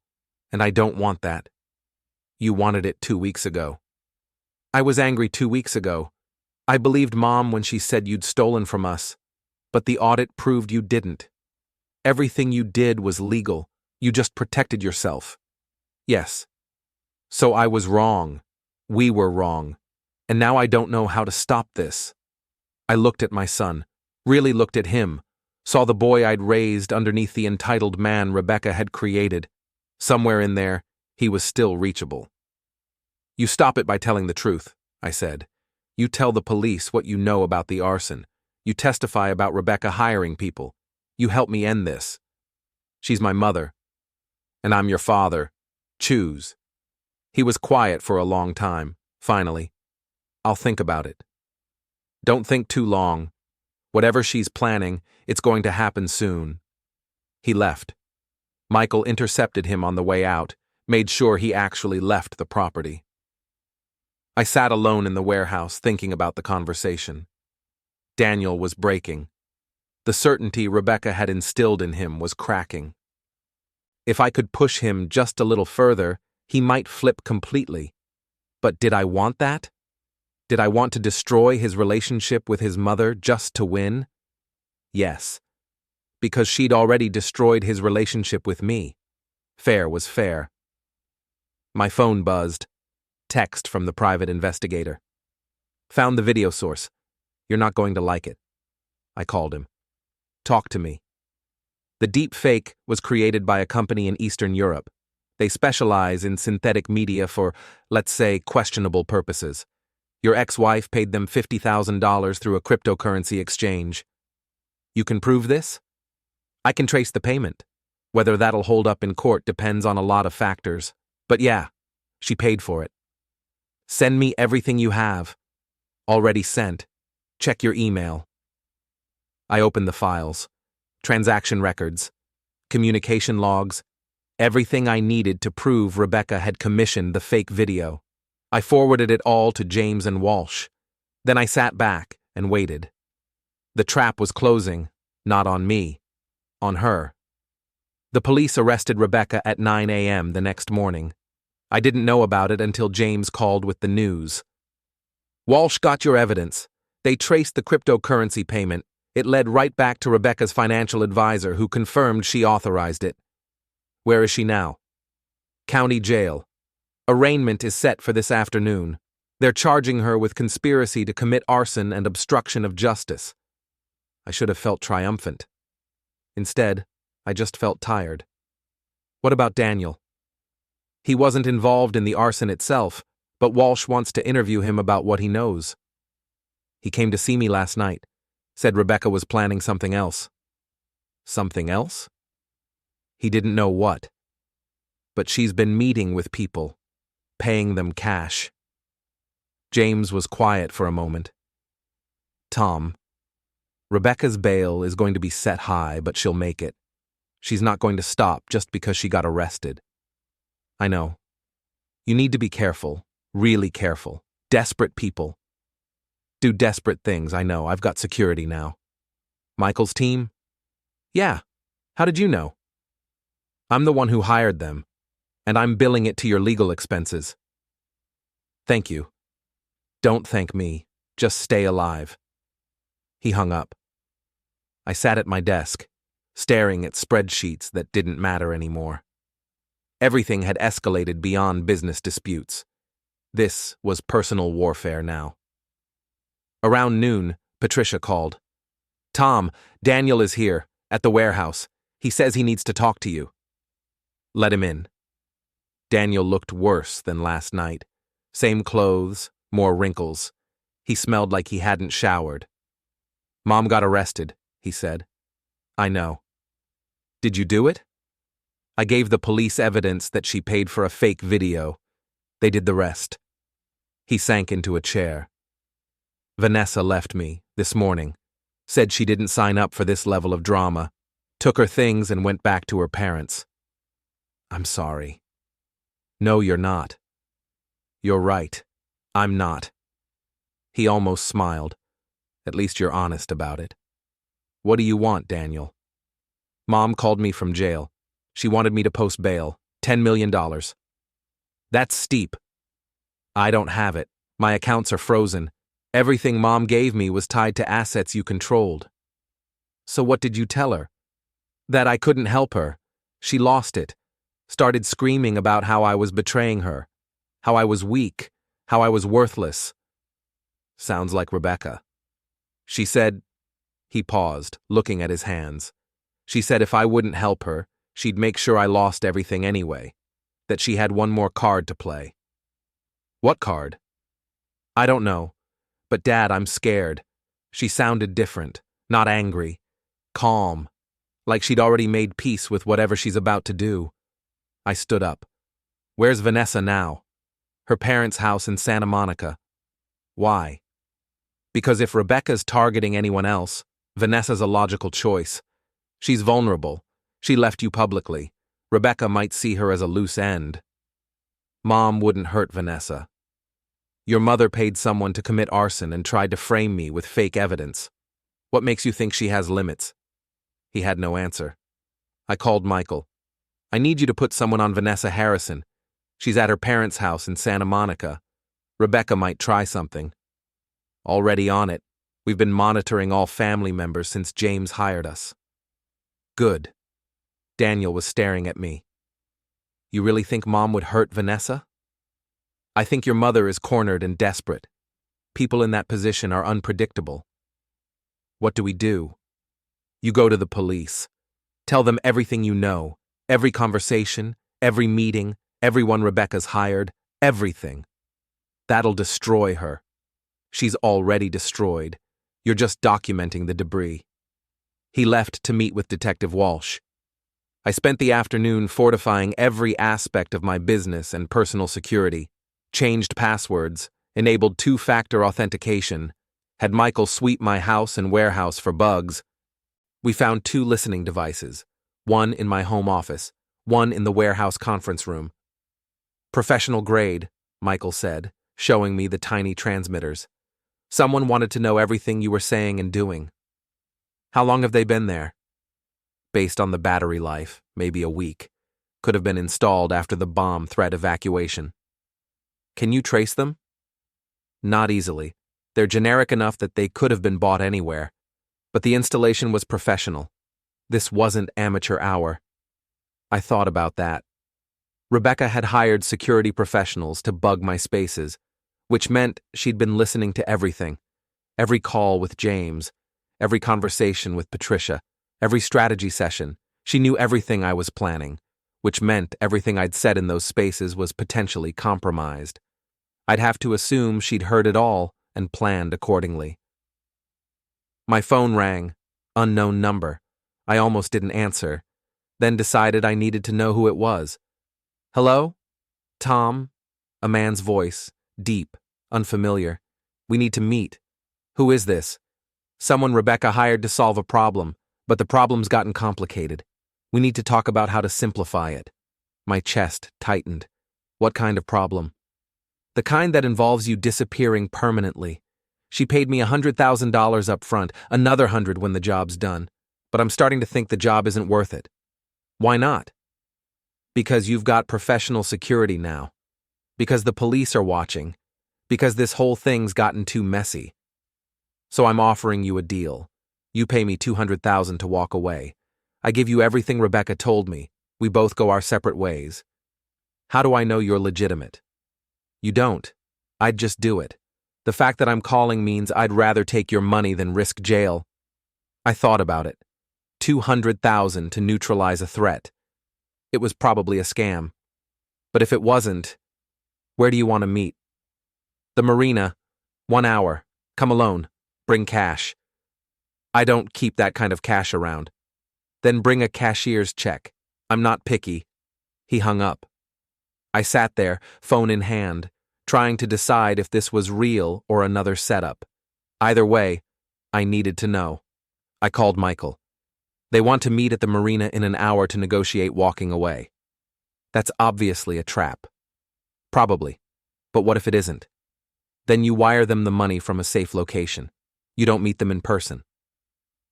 and I don't want that. You wanted it 2 weeks ago. I was angry 2 weeks ago. I believed Mom when she said you'd stolen from us, but the audit proved you didn't. Everything you did was legal. You just protected yourself. Yes. So I was wrong. We were wrong. And now I don't know how to stop this. I looked at my son, really looked at him, saw the boy I'd raised underneath the entitled man Rebecca had created. Somewhere in there, he was still reachable. You stop it by telling the truth, I said. You tell the police what you know about the arson. You testify about Rebecca hiring people. You help me end this. She's my mother. And I'm your father. Choose. He was quiet for a long time. Finally, I'll think about it. Don't think too long. Whatever she's planning, it's going to happen soon. He left. Michael intercepted him on the way out, made sure he actually left the property. I sat alone in the warehouse thinking about the conversation. Daniel was breaking. The certainty Rebecca had instilled in him was cracking. If I could push him just a little further, he might flip completely. But did I want that? Did I want to destroy his relationship with his mother just to win? Yes. Because she'd already destroyed his relationship with me. Fair was fair. My phone buzzed. Text from the private investigator. Found the video source. You're not going to like it. I called him. Talk to me. The deep fake was created by a company in Eastern Europe. They specialize in synthetic media for, let's say, questionable purposes. Your ex-wife paid them $50,000 through a cryptocurrency exchange. You can prove this? I can trace the payment. Whether that'll hold up in court depends on a lot of factors. But yeah, she paid for it. Send me everything you have. Already sent. Check your email. I opened the files. Transaction records. Communication logs. Everything I needed to prove Rebecca had commissioned the fake video. I forwarded it all to James and Walsh. Then I sat back and waited. The trap was closing, not on me, on her. The police arrested Rebecca at 9 a.m. the next morning. I didn't know about it until James called with the news. Walsh got your evidence. They traced the cryptocurrency payment. It led right back to Rebecca's financial advisor, who confirmed she authorized it. Where is she now? County jail. Arraignment is set for this afternoon. They're charging her with conspiracy to commit arson and obstruction of justice. I should have felt triumphant. Instead, I just felt tired. What about Daniel? He wasn't involved in the arson itself, but Walsh wants to interview him about what he knows. He came to see me last night, said Rebecca was planning something else. Something else? He didn't know what. But she's been meeting with people, paying them cash. James was quiet for a moment. Tom, Rebecca's bail is going to be set high, but she'll make it. She's not going to stop just because she got arrested. I know. You need to be careful, really careful. Desperate people do desperate things, I know. I've got security now. Michael's team? Yeah. How did you know? I'm the one who hired them, and I'm billing it to your legal expenses. Thank you. Don't thank me. Just stay alive. He hung up. I sat at my desk, staring at spreadsheets that didn't matter anymore. Everything had escalated beyond business disputes. This was personal warfare now. Around noon, Patricia called. Tom, Daniel is here, at the warehouse. He says he needs to talk to you. Let him in. Daniel looked worse than last night. Same clothes, more wrinkles. He smelled like he hadn't showered. Mom got arrested, he said. I know. Did you do it? I gave the police evidence that she paid for a fake video. They did the rest. He sank into a chair. Vanessa left me this morning, said she didn't sign up for this level of drama, took her things and went back to her parents. I'm sorry. No, you're not. You're right. I'm not. He almost smiled. At least you're honest about it. What do you want, Daniel? Mom called me from jail. She wanted me to post bail, $10 million. That's steep. I don't have it. My accounts are frozen. Everything Mom gave me was tied to assets you controlled. So what did you tell her? That I couldn't help her. She lost it. Started screaming about how I was betraying her, how I was weak, how I was worthless. Sounds like Rebecca. She said, he paused, looking at his hands. She said if I wouldn't help her, she'd make sure I lost everything anyway, that she had one more card to play. What card? I don't know, but Dad, I'm scared. She sounded different, not angry, calm. like she'd already made peace with whatever she's about to do. I stood up. Where's Vanessa now? Her parents' house in Santa Monica. Why? Because if Rebecca's targeting anyone else, Vanessa's a logical choice. She's vulnerable. She left you publicly. Rebecca might see her as a loose end. Mom wouldn't hurt Vanessa. Your mother paid someone to commit arson and tried to frame me with fake evidence. What makes you think she has limits? He had no answer. I called Michael. I need you to put someone on Vanessa Harrison. She's at her parents' house in Santa Monica. Rebecca might try something. Already on it. We've been monitoring all family members since James hired us. Good. Daniel was staring at me. You really think Mom would hurt Vanessa? I think your mother is cornered and desperate. People in that position are unpredictable. What do we do? You go to the police. Tell them everything you know, every conversation, every meeting, everyone Rebecca's hired, everything. That'll destroy her. She's already destroyed. You're just documenting the debris. He left to meet with Detective Walsh. I spent the afternoon fortifying every aspect of my business and personal security, changed passwords, enabled two-factor authentication, had Michael sweep my house and warehouse for bugs. We found 2 listening devices, one in my home office, one in the warehouse conference room. Professional grade, Michael said, showing me the tiny transmitters. Someone wanted to know everything you were saying and doing. How long have they been there? Based on the battery life, maybe a week. Could have been installed after the bomb threat evacuation. Can you trace them? Not easily. They're generic enough that they could have been bought anywhere. But the installation was professional. This wasn't amateur hour. I thought about that. Rebecca had hired security professionals to bug my spaces, which meant she'd been listening to everything. Every call with James, every conversation with Patricia, every strategy session. She knew everything I was planning, which meant everything I'd said in those spaces was potentially compromised. I'd have to assume she'd heard it all and planned accordingly. My phone rang. Unknown number. I almost didn't answer, then decided I needed to know who it was. Hello? Tom? A man's voice, deep, unfamiliar. We need to meet. Who is this? Someone Rebecca hired to solve a problem, but the problem's gotten complicated. We need to talk about how to simplify it. My chest tightened. What kind of problem? The kind that involves you disappearing permanently. She paid me $100,000 up front, another 100 when the job's done. But I'm starting to think the job isn't worth it. Why not? Because you've got professional security now. Because the police are watching. Because this whole thing's gotten too messy. So I'm offering you a deal. You pay me $200,000 to walk away. I give you everything Rebecca told me. We both go our separate ways. How do I know you're legitimate? You don't. I'd just do it. The fact that I'm calling means I'd rather take your money than risk jail. I thought about it. $200,000 to neutralize a threat. It was probably a scam. But if it wasn't, where do you want to meet? The marina. 1 hour. Come alone. Bring cash. I don't keep that kind of cash around. Then bring a cashier's check. I'm not picky. He hung up. I sat there, phone in hand, trying to decide if this was real or another setup. Either way, I needed to know. I called Michael. They want to meet at the marina in an hour to negotiate walking away. That's obviously a trap. Probably. But what if it isn't? Then you wire them the money from a safe location. You don't meet them in person.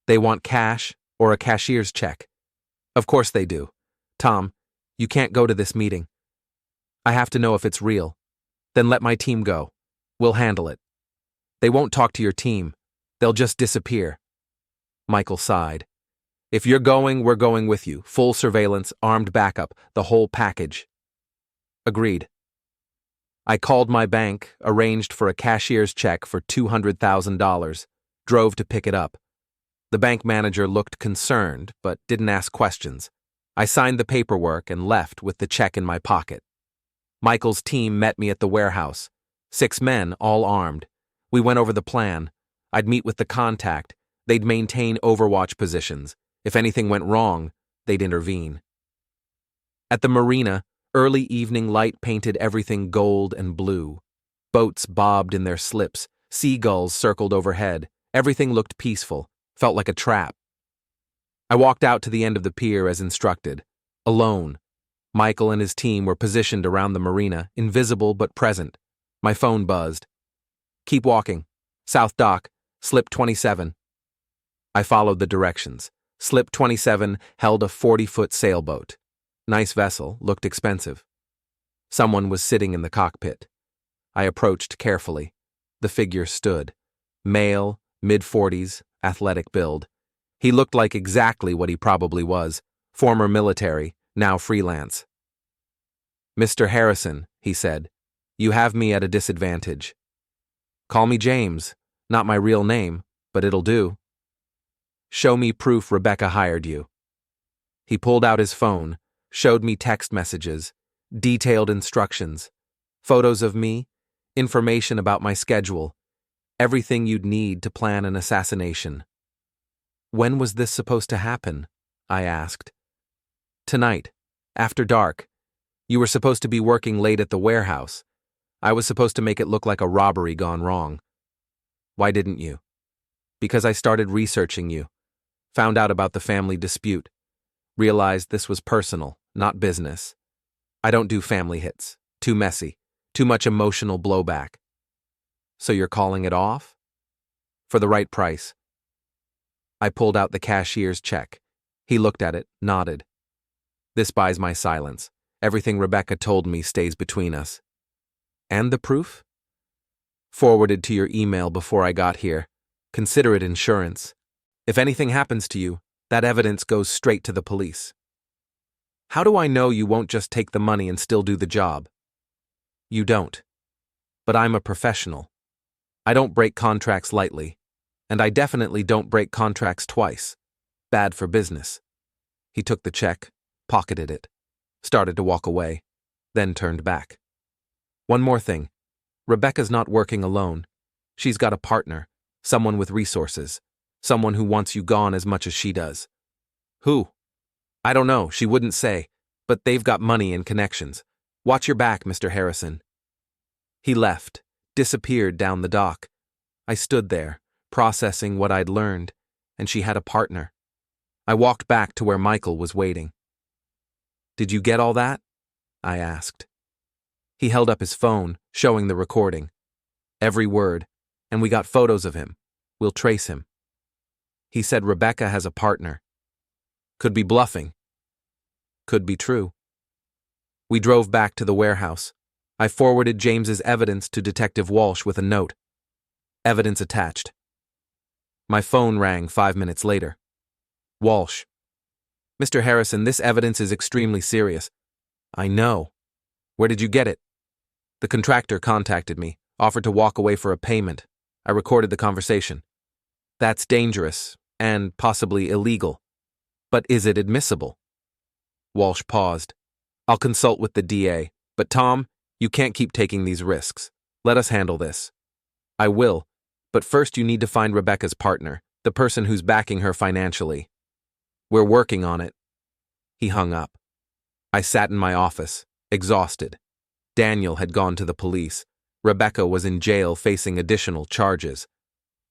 They want cash or a cashier's check. Of course they do. Tom, you can't go to this meeting. I have to know if it's real. Then let my team go. We'll handle it. They won't talk to your team. They'll just disappear. Michael sighed. If you're going, we're going with you. Full surveillance, armed backup, the whole package. Agreed. I called my bank, arranged for a cashier's check for $200,000, drove to pick it up. The bank manager looked concerned, but didn't ask questions. I signed the paperwork and left with the check in my pocket. Michael's team met me at the warehouse. 6 men, all armed. We went over the plan. I'd meet with the contact. They'd maintain overwatch positions. If anything went wrong, they'd intervene. At the marina, early evening light painted everything gold and blue. Boats bobbed in their slips, seagulls circled overhead. Everything looked peaceful, felt like a trap. I walked out to the end of the pier as instructed. Alone. Michael and his team were positioned around the marina, invisible but present. My phone buzzed. "Keep walking. South dock. Slip 27. I followed the directions. Slip 27 held a 40-foot sailboat. Nice vessel, looked expensive. Someone was sitting in the cockpit. I approached carefully. The figure stood. Male, mid-40s, athletic build. He looked like exactly what he probably was. Former military, now freelance. "Mr. Harrison," he said, "you have me at a disadvantage. Call me James. Not my real name, but it'll do. Show me proof Rebecca hired you." He pulled out his phone, showed me text messages, detailed instructions, photos of me, information about my schedule, everything you'd need to plan an assassination. "When was this supposed to happen?" I asked. "Tonight, after dark. You were supposed to be working late at the warehouse. I was supposed to make it look like a robbery gone wrong." "Why didn't you?" "Because I started researching you. Found out about the family dispute. Realized this was personal, not business. I don't do family hits. Too messy. Too much emotional blowback." "So you're calling it off?" "For the right price." I pulled out the cashier's check. He looked at it, nodded. "This buys my silence. Everything Rebecca told me stays between us." "And the proof?" "Forwarded to your email before I got here. Consider it insurance. If anything happens to you, that evidence goes straight to the police." "How do I know you won't just take the money and still do the job?" "You don't. But I'm a professional. I don't break contracts lightly. And I definitely don't break contracts twice. Bad for business." He took the check, pocketed it, started to walk away, then turned back. "One more thing. Rebecca's not working alone. She's got a partner, someone with resources, someone who wants you gone as much as she does." "Who?" "I don't know, she wouldn't say, but they've got money and connections. Watch your back, Mr. Harrison." He left, disappeared down the dock. I stood there, processing what I'd learned, and she had a partner. I walked back to where Michael was waiting. "Did you get all that?" I asked. He held up his phone, showing the recording. "Every word, and we got photos of him. We'll trace him." He said Rebecca has a partner. Could be bluffing. Could be true. We drove back to the warehouse. I forwarded James's evidence to Detective Walsh with a note. Evidence attached. My phone rang 5 minutes later. "Walsh. Mr. Harrison, this evidence is extremely serious." "I know. Where did you get it?" "The contractor contacted me, offered to walk away for a payment. I recorded the conversation." "That's dangerous, and possibly illegal. But is it admissible?" Walsh paused. "I'll consult with the DA, but Tom, you can't keep taking these risks. Let us handle this." "I will, but first you need to find Rebecca's partner, the person who's backing her financially." "We're working on it." He hung up. I sat in my office, exhausted. Daniel had gone to the police. Rebecca was in jail facing additional charges.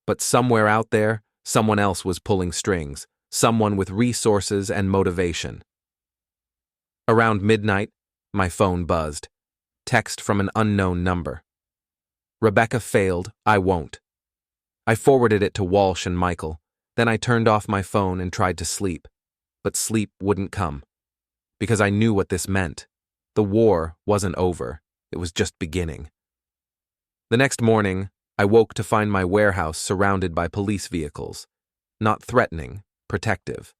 But somewhere out there, someone else was pulling strings, someone with resources and motivation. Around midnight, my phone buzzed. Text from an unknown number. "Rebecca failed, I won't." I forwarded it to Walsh and Michael. Then I turned off my phone and tried to sleep. But sleep wouldn't come. Because I knew what this meant. The war wasn't over. It was just beginning. The next morning, I woke to find my warehouse surrounded by police vehicles. Not threatening, protective.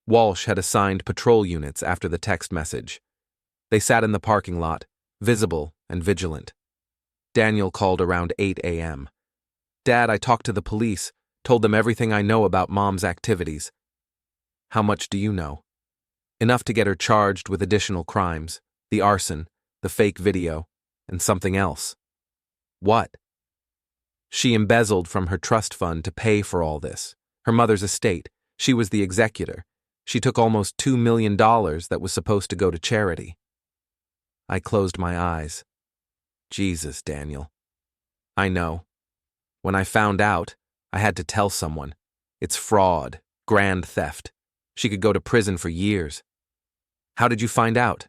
Walsh had assigned patrol units after the text message. They sat in the parking lot, visible and vigilant. Daniel called around 8 a.m. "Dad, I talked to the police, told them everything I know about Mom's activities." "How much do you know?" "Enough to get her charged with additional crimes, the arson, the fake video, and something else." "What?" "She embezzled from her trust fund to pay for all this, her mother's estate, She was the executor. She took almost $2 million that was supposed to go to charity. I closed my eyes. Jesus, Daniel. I know. When I found out, I had to tell someone. It's fraud, grand theft. She could go to prison for years. How did you find out?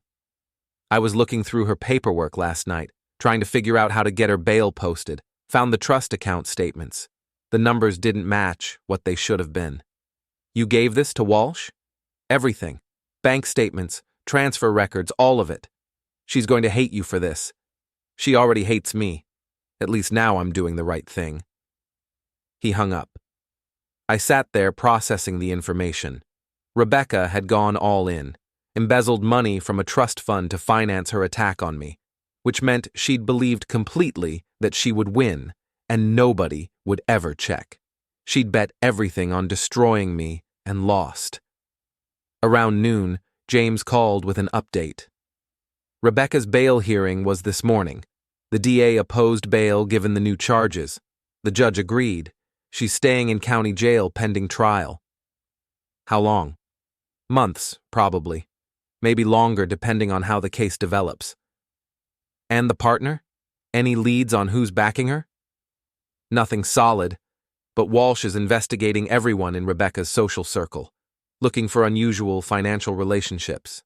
I was looking through her paperwork last night, trying to figure out how to get her bail posted. Found the trust account statements. The numbers didn't match what they should have been. You gave this to Walsh? Everything. Bank statements, transfer records, all of it. She's going to hate you for this. She already hates me. At least now I'm doing the right thing. He hung up. I sat there processing the information. Rebecca had gone all in, embezzled money from a trust fund to finance her attack on me, which meant she'd believed completely that she would win, and nobody would ever check. She'd bet everything on destroying me and lost. Around noon, James called with an update. Rebecca's bail hearing was this morning. The DA opposed bail given the new charges. The judge agreed. She's staying in county jail pending trial. How long? Months, probably. Maybe longer depending on how the case develops. And the partner? Any leads on who's backing her? Nothing solid, but Walsh is investigating everyone in Rebecca's social circle, looking for unusual financial relationships.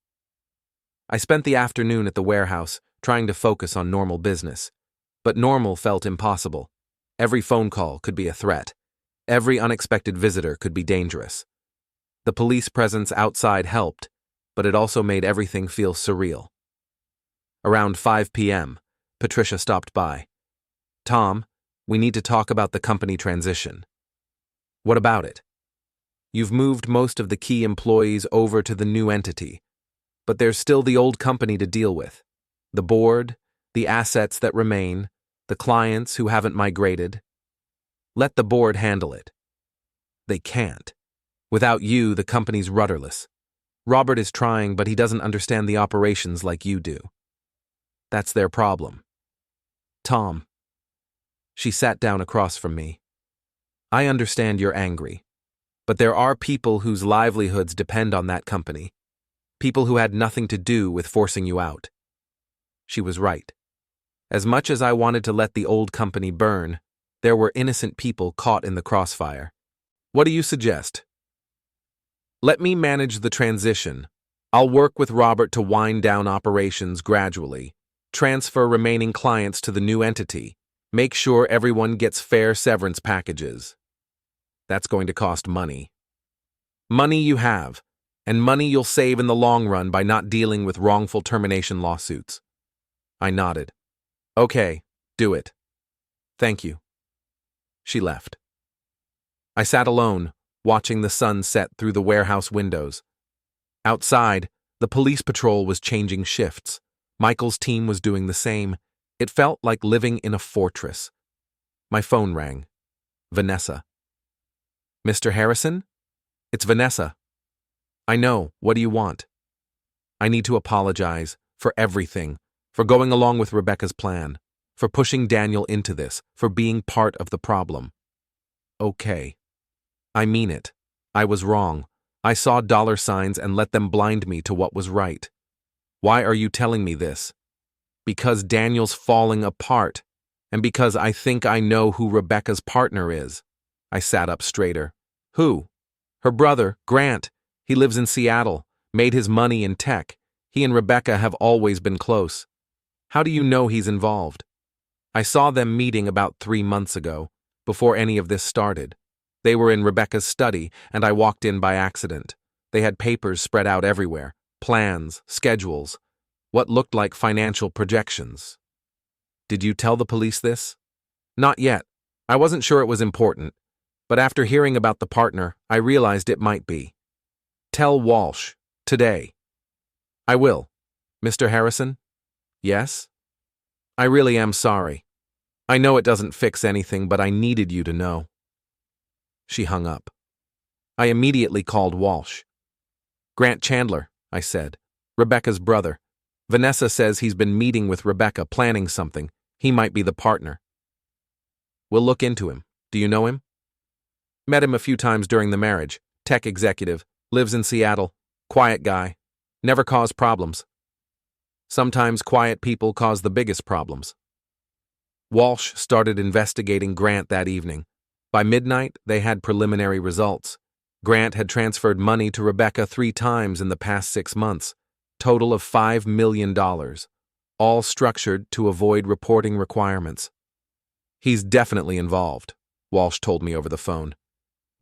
I spent the afternoon at the warehouse, trying to focus on normal business. But normal felt impossible. Every phone call could be a threat. Every unexpected visitor could be dangerous. The police presence outside helped, but it also made everything feel surreal. Around 5 p.m., Patricia stopped by. Tom, we need to talk about the company transition. What about it? You've moved most of the key employees over to the new entity, but there's still the old company to deal with. The board, the assets that remain, the clients who haven't migrated. Let the board handle it. They can't. Without you, the company's rudderless. Robert is trying, but he doesn't understand the operations like you do. That's their problem. Tom. She sat down across from me. I understand you're angry, but there are people whose livelihoods depend on that company. People who had nothing to do with forcing you out. She was right. As much as I wanted to let the old company burn, there were innocent people caught in the crossfire. What do you suggest? Let me manage the transition. I'll work with Robert to wind down operations gradually, transfer remaining clients to the new entity, make sure everyone gets fair severance packages. That's going to cost money. Money you have, and money you'll save in the long run by not dealing with wrongful termination lawsuits. I nodded. Okay, do it. Thank you. She left. I sat alone, watching the sun set through the warehouse windows. Outside, the police patrol was changing shifts. Michael's team was doing the same. It felt like living in a fortress. My phone rang. Vanessa. Mr. Harrison? It's Vanessa. I know. What do you want? I need to apologize for everything, for going along with Rebecca's plan, for pushing Daniel into this, for being part of the problem. Okay. I mean it. I was wrong. I saw dollar signs and let them blind me to what was right. Why are you telling me this? Because Daniel's falling apart, and because I think I know who Rebecca's partner is. I sat up straighter. Who? Her brother, Grant. He lives in Seattle, made his money in tech. He and Rebecca have always been close. How do you know he's involved? I saw them meeting about 3 months ago, before any of this started. They were in Rebecca's study, and I walked in by accident. They had papers spread out everywhere, plans, schedules, what looked like financial projections. Did you tell the police this? Not yet. I wasn't sure it was important, but after hearing about the partner, I realized it might be. Tell Walsh, today. I will. Mr. Harrison? Yes? I really am sorry. I know it doesn't fix anything, but I needed you to know. She hung up. I immediately called Walsh. Grant Chandler, I said. Rebecca's brother. Vanessa says he's been meeting with Rebecca, planning something. He might be the partner. We'll look into him. Do you know him? Met him a few times during the marriage. tech executive, lives in Seattle, quiet guy, never caused problems. Sometimes quiet people cause the biggest problems. Walsh started investigating Grant that evening. By midnight, they had preliminary results. Grant had transferred money to Rebecca 3 times in the past 6 months, total of $5 million, all structured to avoid reporting requirements. He's definitely involved, Walsh told me over the phone.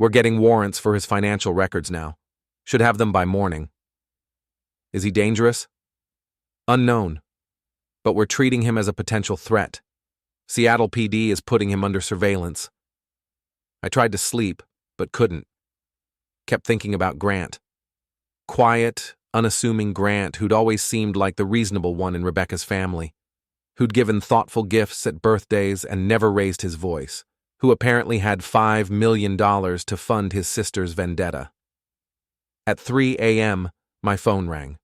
We're getting warrants for his financial records now. Should have them by morning. Is he dangerous? Unknown. But we're treating him as a potential threat. Seattle PD is putting him under surveillance. I tried to sleep, but couldn't. Kept thinking about Grant. Quiet, unassuming Grant who'd always seemed like the reasonable one in Rebecca's family, who'd given thoughtful gifts at birthdays and never raised his voice, who apparently had $5 million to fund his sister's vendetta. At 3 a.m., my phone rang.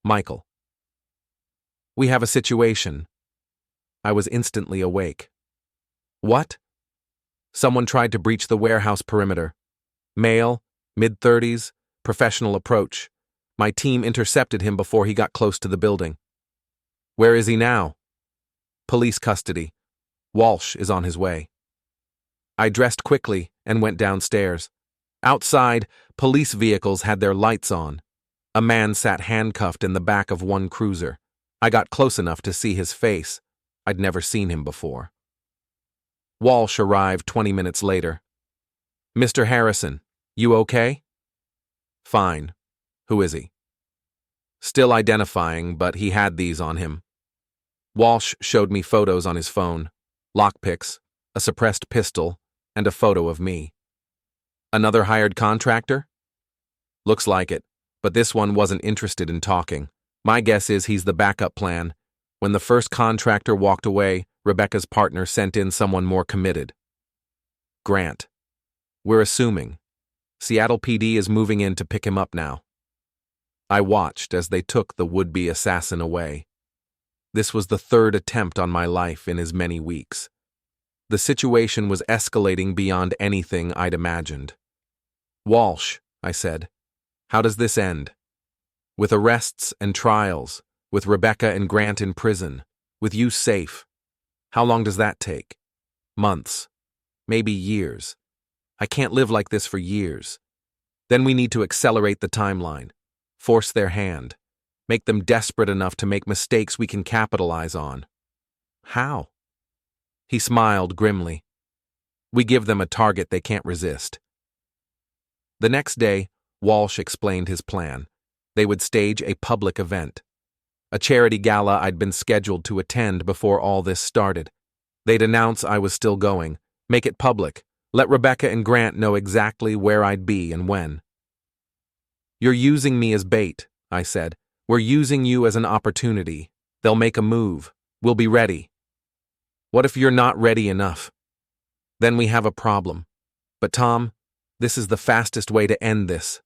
Michael. We have a situation. I was instantly awake. What? Someone tried to breach the warehouse perimeter. Male, mid-30s, professional approach. My team intercepted him before he got close to the building. Where is he now? Police custody. Walsh is on his way. I dressed quickly and went downstairs. Outside, police vehicles had their lights on. A man sat handcuffed in the back of one cruiser. I got close enough to see his face. I'd never seen him before. Walsh arrived 20 minutes later. Mr. Harrison, you okay? Fine. Who is he? Still identifying, but he had these on him. Walsh showed me photos on his phone, lockpicks, a suppressed pistol, and a photo of me. Another hired contractor? Looks like it, but this one wasn't interested in talking. My guess is he's the backup plan. When the first contractor walked away, Rebecca's partner sent in someone more committed. Grant. We're assuming. Seattle PD is moving in to pick him up now. I watched as they took the would-be assassin away. This was the 3rd attempt on my life in as many weeks. The situation was escalating beyond anything I'd imagined. Walsh, I said, how does this end? With arrests and trials, with Rebecca and Grant in prison, with you safe. How long does that take? Months. Maybe years. I can't live like this for years. Then we need to accelerate the timeline, force their hand, make them desperate enough to make mistakes we can capitalize on. How? He smiled grimly. We give them a target they can't resist. The next day, Walsh explained his plan. They would stage a public event. A charity gala I'd been scheduled to attend before all this started. They'd announce I was still going, make it public, let Rebecca and Grant know exactly where I'd be and when. You're using me as bait, I said. We're using you as an opportunity. They'll make a move. We'll be ready. What if you're not ready enough? Then we have a problem. But Tom, this is the fastest way to end this.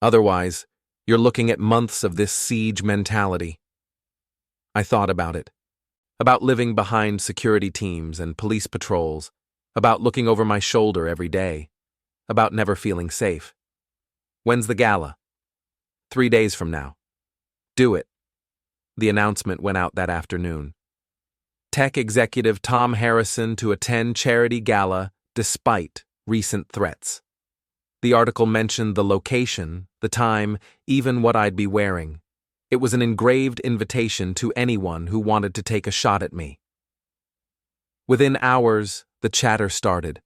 Otherwise, you're looking at months of this siege mentality. I thought about it. About living behind security teams and police patrols. About looking over my shoulder every day. About never feeling safe. When's the gala? 3 days from now. Do it. The announcement went out that afternoon. Tech executive Tom Harrison to attend charity gala despite recent threats. The article mentioned the location, the time, even what I'd be wearing. It was an engraved invitation to anyone who wanted to take a shot at me. Within hours, the chatter started.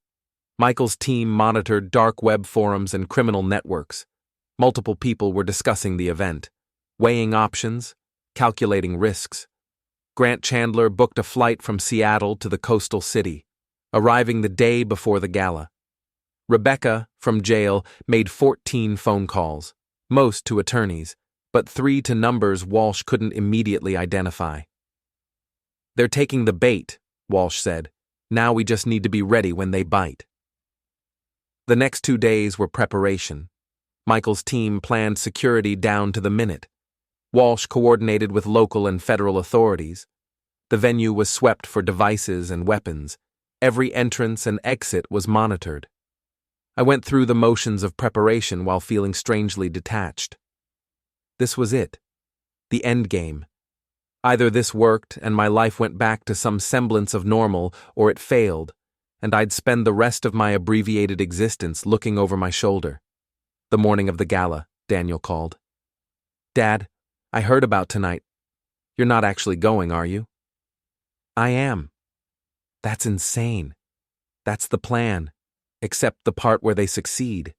Michael's team monitored dark web forums and criminal networks. Multiple people were discussing the event, weighing options, calculating risks. Grant Chandler booked a flight from Seattle to the coastal city, arriving the day before the gala. Rebecca, from jail, made 14 phone calls, most to attorneys, but 3 to numbers Walsh couldn't immediately identify. They're taking the bait, Walsh said. Now we just need to be ready when they bite. The next 2 days were preparation. Michael's team planned security down to the minute. Walsh coordinated with local and federal authorities. The venue was swept for devices and weapons. Every entrance and exit was monitored. I went through the motions of preparation while feeling strangely detached. This was it. The end game. Either this worked and my life went back to some semblance of normal, or it failed, and I'd spend the rest of my abbreviated existence looking over my shoulder. The morning of the gala, Daniel called. "Dad, I heard about tonight. You're not actually going, are you?" "I am." "That's insane. That's the plan, except the part where they succeed.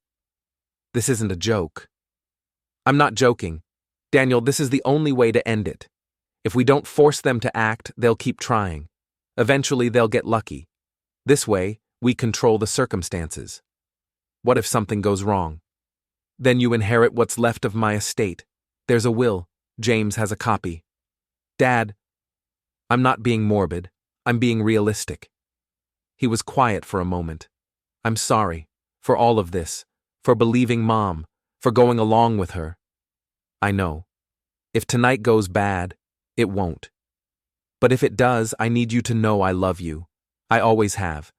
This isn't a joke." "I'm not joking. Daniel, this is the only way to end it. If we don't force them to act, they'll keep trying. Eventually, they'll get lucky. This way, we control the circumstances. What if something goes wrong? Then you inherit what's left of my estate. There's a will. James has a copy." "Dad, I'm not being morbid. I'm being realistic." He was quiet for a moment. "I'm sorry for all of this, for believing Mom, for going along with her. I know. If tonight goes bad, it won't. But if it does, I need you to know I love you. I always have.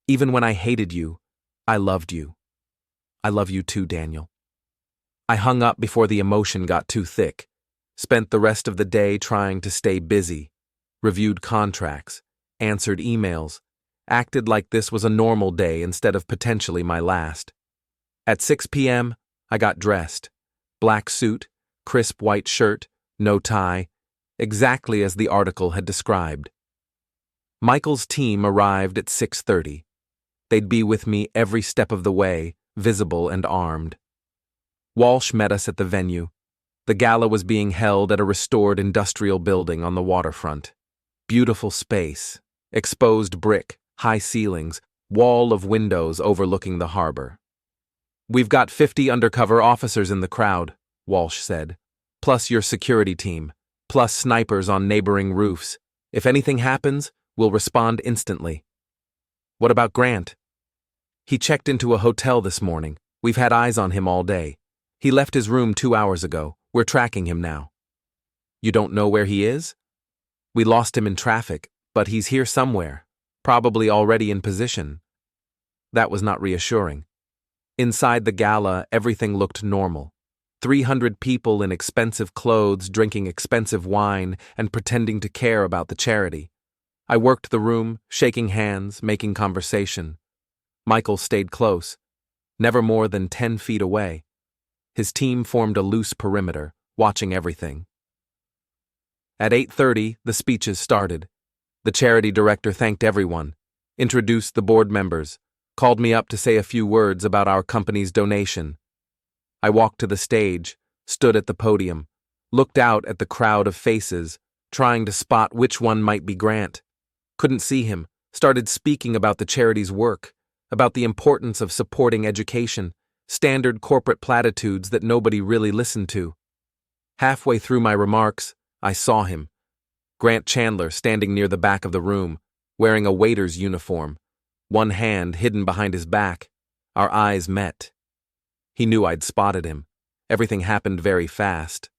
Even when I hated you, I loved you. I love you too, Daniel." I hung up before the emotion got too thick. Spent the rest of the day trying to stay busy. Reviewed contracts. Answered emails. Acted like this was a normal day instead of potentially my last. At 6 p.m., I got dressed. Black suit, crisp white shirt, no tie, exactly as the article had described. Michael's team arrived at 6:30. They'd be with me every step of the way, visible and armed. Walsh met us at the venue. The gala was being held at a restored industrial building on the waterfront. Beautiful space, exposed brick, high ceilings, wall of windows overlooking the harbor. "We've got 50 undercover officers in the crowd," Walsh said, "plus your security team, plus snipers on neighboring roofs. If anything happens, we'll respond instantly." "What about Grant?" "He checked into a hotel this morning. We've had eyes on him all day. He left his room 2 hours ago. We're tracking him now." "You don't know where he is?" "We lost him in traffic, but he's here somewhere, probably already in position." That was not reassuring. Inside the gala, everything looked normal. 300 people in expensive clothes drinking expensive wine and pretending to care about the charity. I worked the room, shaking hands, making conversation. Michael stayed close, never more than 10 feet away. His team formed a loose perimeter, watching everything. At 8:30, the speeches started. The charity director thanked everyone, introduced the board members, called me up to say a few words about our company's donation. I walked to the stage, stood at the podium, looked out at the crowd of faces, trying to spot which one might be Grant. Couldn't see him, started speaking about the charity's work, about the importance of supporting education, standard corporate platitudes that nobody really listened to. Halfway through my remarks, I saw him. Grant Chandler standing near the back of the room, wearing a waiter's uniform, one hand hidden behind his back. Our eyes met. He knew I'd spotted him. Everything happened very fast.